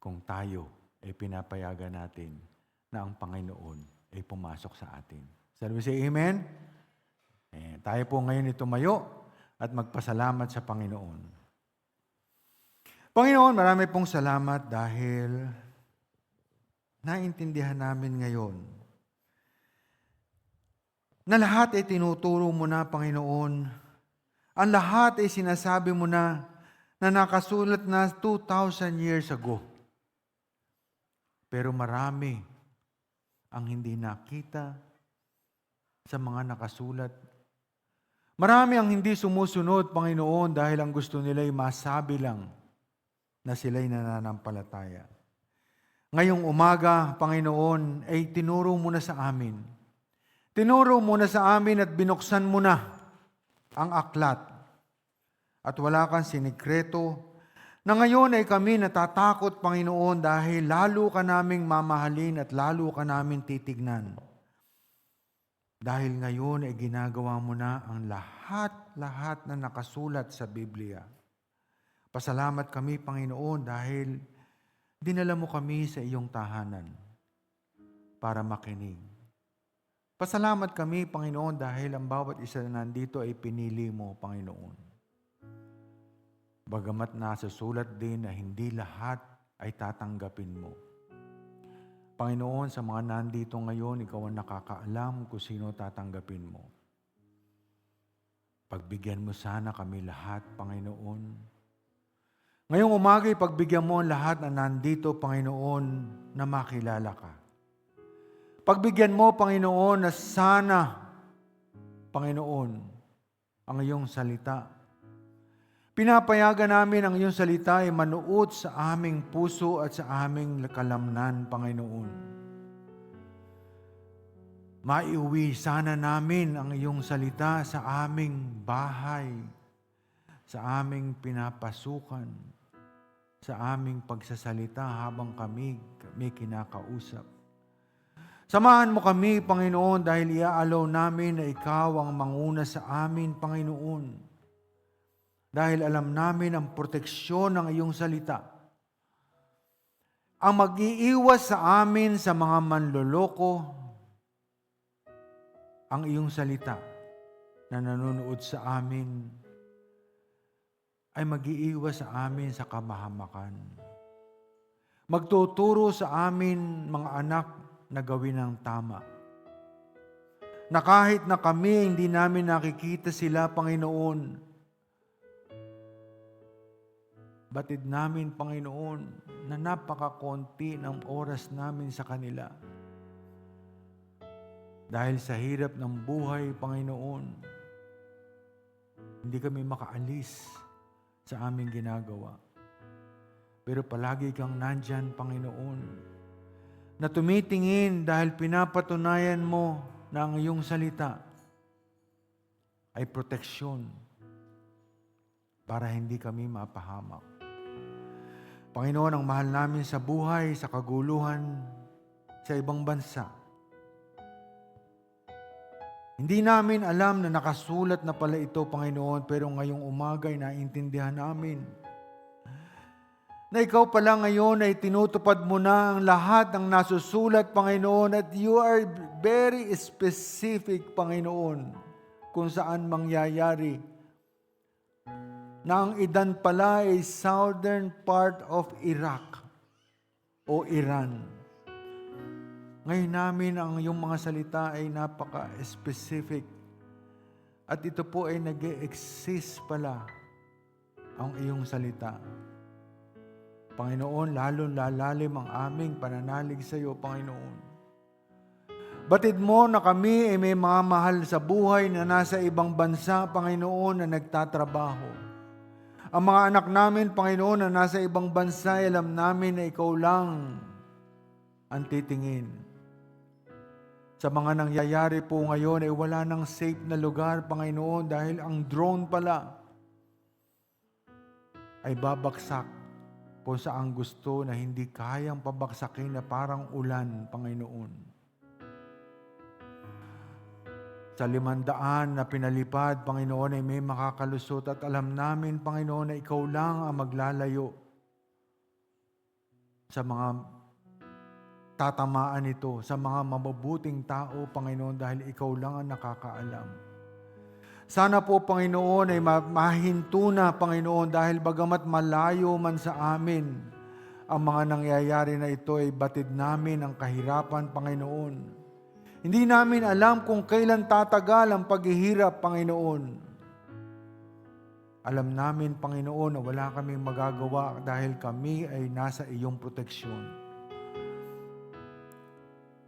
kung tayo ay pinapayagan natin na ang Panginoon ay pumasok sa atin. Sabi say amen? Tayo po ngayon tumayo at magpasalamat sa Panginoon. Panginoon, marami pong salamat dahil naintindihan namin ngayon na lahat ay tinuturo mo na, Panginoon. Ang lahat ay sinasabi mo na nakasulat na 2,000 years ago. Pero marami ang hindi nakita sa mga nakasulat. Marami ang hindi sumusunod, Panginoon, dahil ang gusto nila ay masabi lang na sila'y nananampalataya. Ngayong umaga, Panginoon, ay tinuro mo na sa amin. Tinuro mo na sa amin at binuksan mo na ang aklat. At wala kang sinikreto na ngayon ay kami natatakot, Panginoon, dahil lalo ka naming mamahalin at lalo ka namin titignan. Dahil ngayon ay ginagawa mo na ang lahat na nakasulat sa Biblia. Pasalamat kami, Panginoon, dahil dinala mo kami sa iyong tahanan para makinig. Pasalamat kami, Panginoon, dahil ang bawat isa na nandito ay pinili mo, Panginoon. Bagamat nasusulat din na hindi lahat ay tatanggapin mo. Panginoon, sa mga nandito ngayon, ikaw ang nakakaalam kung sino tatanggapin mo. Pagbigyan mo sana kami lahat, Panginoon. Ngayong umaga, pagbigyan mo ang lahat na nandito, Panginoon, na makilala ka. Pagbigyan mo, Panginoon, na sana, Panginoon, ang iyong salita. Pinapayagan namin ang iyong salita ay manuot sa aming puso at sa aming kalamnan, Panginoon. Maiuwi sana namin ang iyong salita sa aming bahay, sa aming pinapasukan, sa aming pagsasalita habang kami kinakausap. Samahan mo kami, Panginoon, dahil iaalaw namin na ikaw ang manguna sa amin, Panginoon. dahil alam namin ang proteksyon ng iyong salita. Ang mag-iiwas sa amin sa mga manloloko, ang iyong salita na nanonood sa amin ay mag-iiwas sa amin sa kamahamakan. Magtuturo sa amin, mga anak, na gawin ang tama. Na kahit na kami hindi namin nakikita sila, Panginoon, batid namin, Panginoon, na napakakonti ng oras namin sa kanila. Dahil sa hirap ng buhay, Panginoon, hindi kami makaalis sa aming ginagawa. Pero palagi kang nandyan, Panginoon, na tumitingin dahil pinapatunayan mo na ang iyong salita ay proteksyon para hindi kami mapahamak. Panginoon, ang mahal namin sa buhay, sa kaguluhan, sa ibang bansa. Hindi namin alam na nakasulat na pala ito, Panginoon, pero ngayong umaga ay naintindihan namin na ikaw pala ngayon ay tinutupad mo na ang lahat ng nasusulat, Panginoon, at you are very specific, Panginoon, kung saan mangyayari. Na ang Idan pala ay southern part of Iraq o Iran. Ngayon namin ang iyong mga salita ay napaka-specific. At ito po ay nag-e-exist pala ang iyong salita. Panginoon, lalong lalalim ang aming pananalig sa iyo, Panginoon. Batid mo na kami ay may mga mahal sa buhay na nasa ibang bansa, Panginoon, na nagtatrabaho. Ang mga anak namin, Panginoon, na nasa ibang bansa, alam namin na ikaw lang ang titingin. Sa mga nangyayari po ngayon ay wala nang safe na lugar, Panginoon, dahil ang drone pala ay babaksak kung saan gusto na hindi kayang pabaksakin na parang ulan, Panginoon. Sa 500 na pinalipad, Panginoon, ay may makakalusot at alam namin, Panginoon, na ikaw lang ang maglalayo sa mga tatamaan ito, sa mga mabubuting tao, Panginoon, dahil ikaw lang ang nakakaalam. Sana po, Panginoon, ay mahinto na, Panginoon, dahil bagamat malayo man sa amin, ang mga nangyayari na ito ay batid namin ang kahirapan, Panginoon. Hindi namin alam kung kailan tatagal ang paghihirap, Panginoon. Alam namin, Panginoon, na wala kaming magagawa dahil kami ay nasa iyong proteksyon.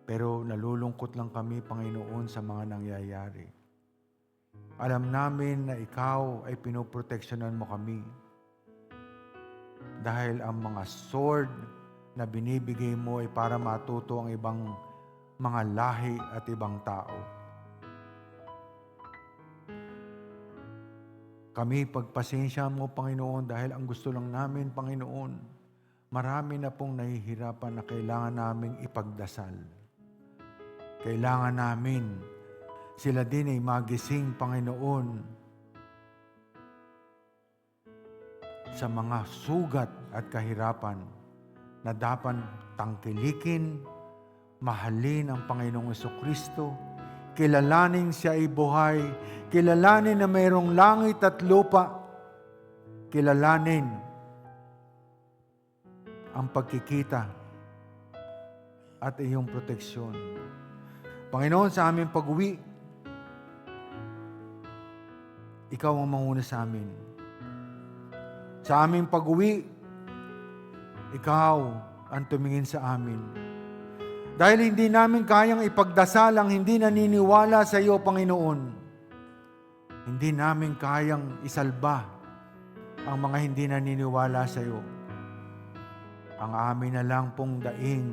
Pero nalulungkot lang kami, Panginoon, sa mga nangyayari. Alam namin na ikaw ay pinoproteksyonan mo kami. Dahil ang mga sword na binibigay mo ay para matuto ang ibang mga lahi at ibang tao. Kami pagpasensya mo, Panginoon, dahil ang gusto lang namin, Panginoon, marami na pong nahihirapan na kailangan naming ipagdasal. Kailangan namin sila din ay magising, Panginoon, sa mga sugat at kahirapan na dapat tangkilikin, mahalin ang Panginoong Jesucristo, kilalanin siya ay buhay, kilalanin na mayroong langit at lupa, kilalanin ang pagkikita at iyong proteksyon. Panginoon, sa aming pag-uwi, ikaw ang manguna sa amin. Sa aming pag-uwi, ikaw ang tumingin sa amin. Dahil hindi namin kayang ipagdasal ang hindi naniniwala sa iyo, Panginoon. Hindi namin kayang isalba ang mga hindi naniniwala sa iyo. Ang amin na lang pong daing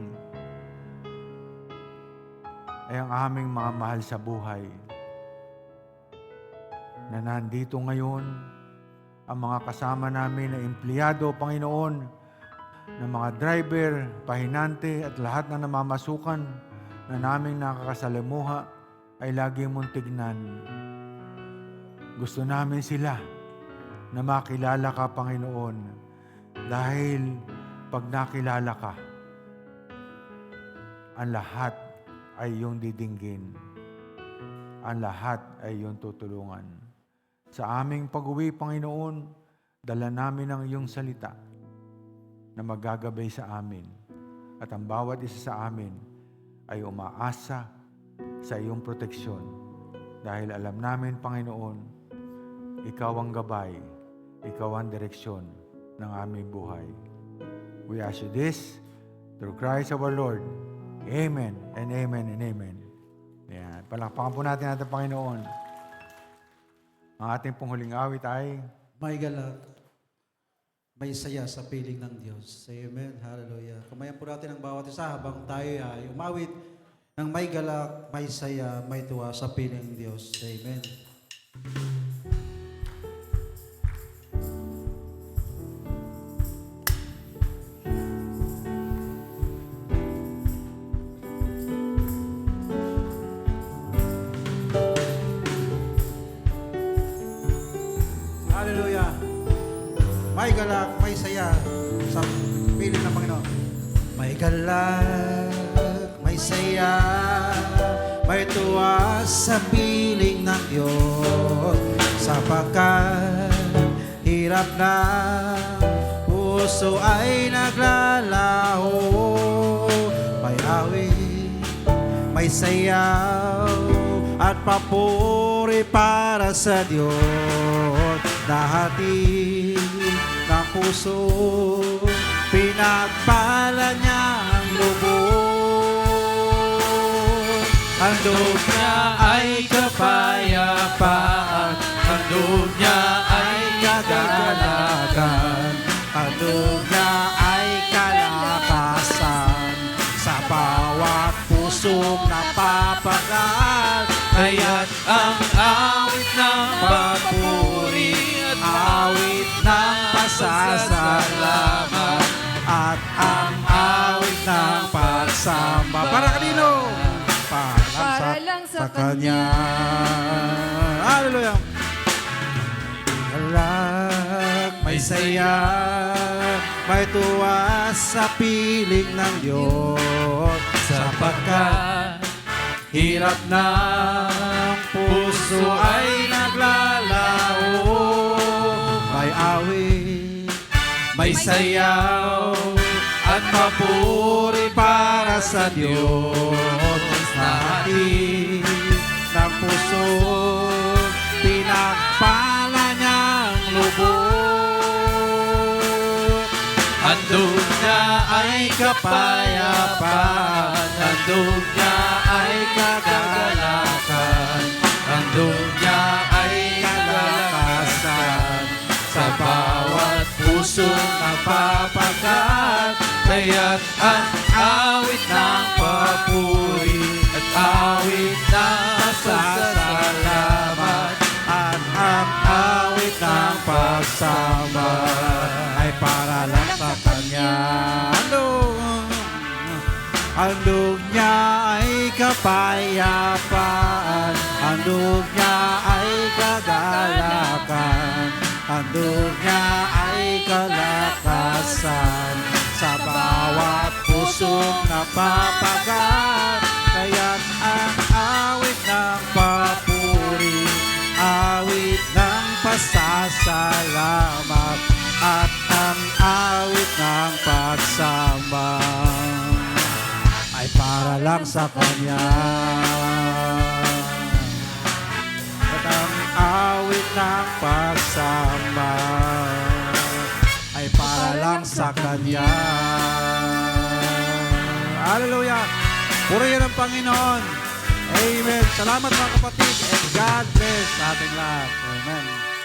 ay ang aming mga mahal sa buhay na nandito ngayon, ang mga kasama namin na empleyado, Panginoon, na mga driver, pahinante at lahat na namamasukan na naming nakakasalamuha ay lagi mong tignan. Gusto namin sila na makilala ka, Panginoon. Dahil pag nakilala ka, ang lahat ay iyong didinggin. Ang lahat ay iyong tutulungan. Sa aming pag-uwi, Panginoon, dala namin ang iyong salita na magagabay sa amin. At ang bawat isa sa amin ay umaasa sa iyong proteksyon. Dahil alam namin, Panginoon, ikaw ang gabay, ikaw ang direksyon ng aming buhay. We ask you this through Christ our Lord. Amen and amen and amen. Yan. Palakpakan po natin ating Panginoon. Ang ating pong huling awit ay May galak, may saya sa piling ng Diyos. Amen. Hallelujah. Kumayan po natin ang bawat isa habang tayo ay umawit ng may galak, may saya, may tuwa sa piling ng Diyos. Amen. Hallelujah. May galak, may saya sa piling ng Panginoon. May galak, may saya, may tuwa sa piling ng Diyos. Sapagkat hirap na puso ay naglalaho. May awit, may sayaw at papuri para sa Diyos. Nahatid ng puso, pinagpala niya ang lubos. Handog niya ay kapayapaan, handog niya ay kagalakan, handog niya ay kalakasan sa bawat pusong napapagal. Kaya't ang awit ng papuri, awit ng pasasalamat, at ang awit ng pagsamba. Para kanino? Para lang sa Kanya. Hallelujah. Galak, may saya, may tuwa sa piling ng Diyos. Sapagkat hirap ng puso ay naglalaho. May awit, may sayaw, at papuri para sa Diyos. Nahatid ng puso, pinagpala niyang lubos. Handog niya ay kapayapaan, handog niya ay kagalakan, handog niya ay kalakasan sa bawat pusong napapagal. Kaya't ang awit ng papuri at awit ng pasasalamat at ang awit ng pagsamba ay para lang sa Kanya. Handog niya ay kapayapaan, handog niya ay kagalakan, handog niya ay kalakasan sa bawat pusong napapagal. Kaya't ang awit ng papuri, awit ng pasasalamat, at ang awit ng pagsamba ay para lang sa Kanya. At ang awit ng pagsamba ay para lang sa Kanya. Hallelujah! Purihin ang Panginoon. Amen. Salamat mga kapatid. And God bless sa ating lahat. Amen.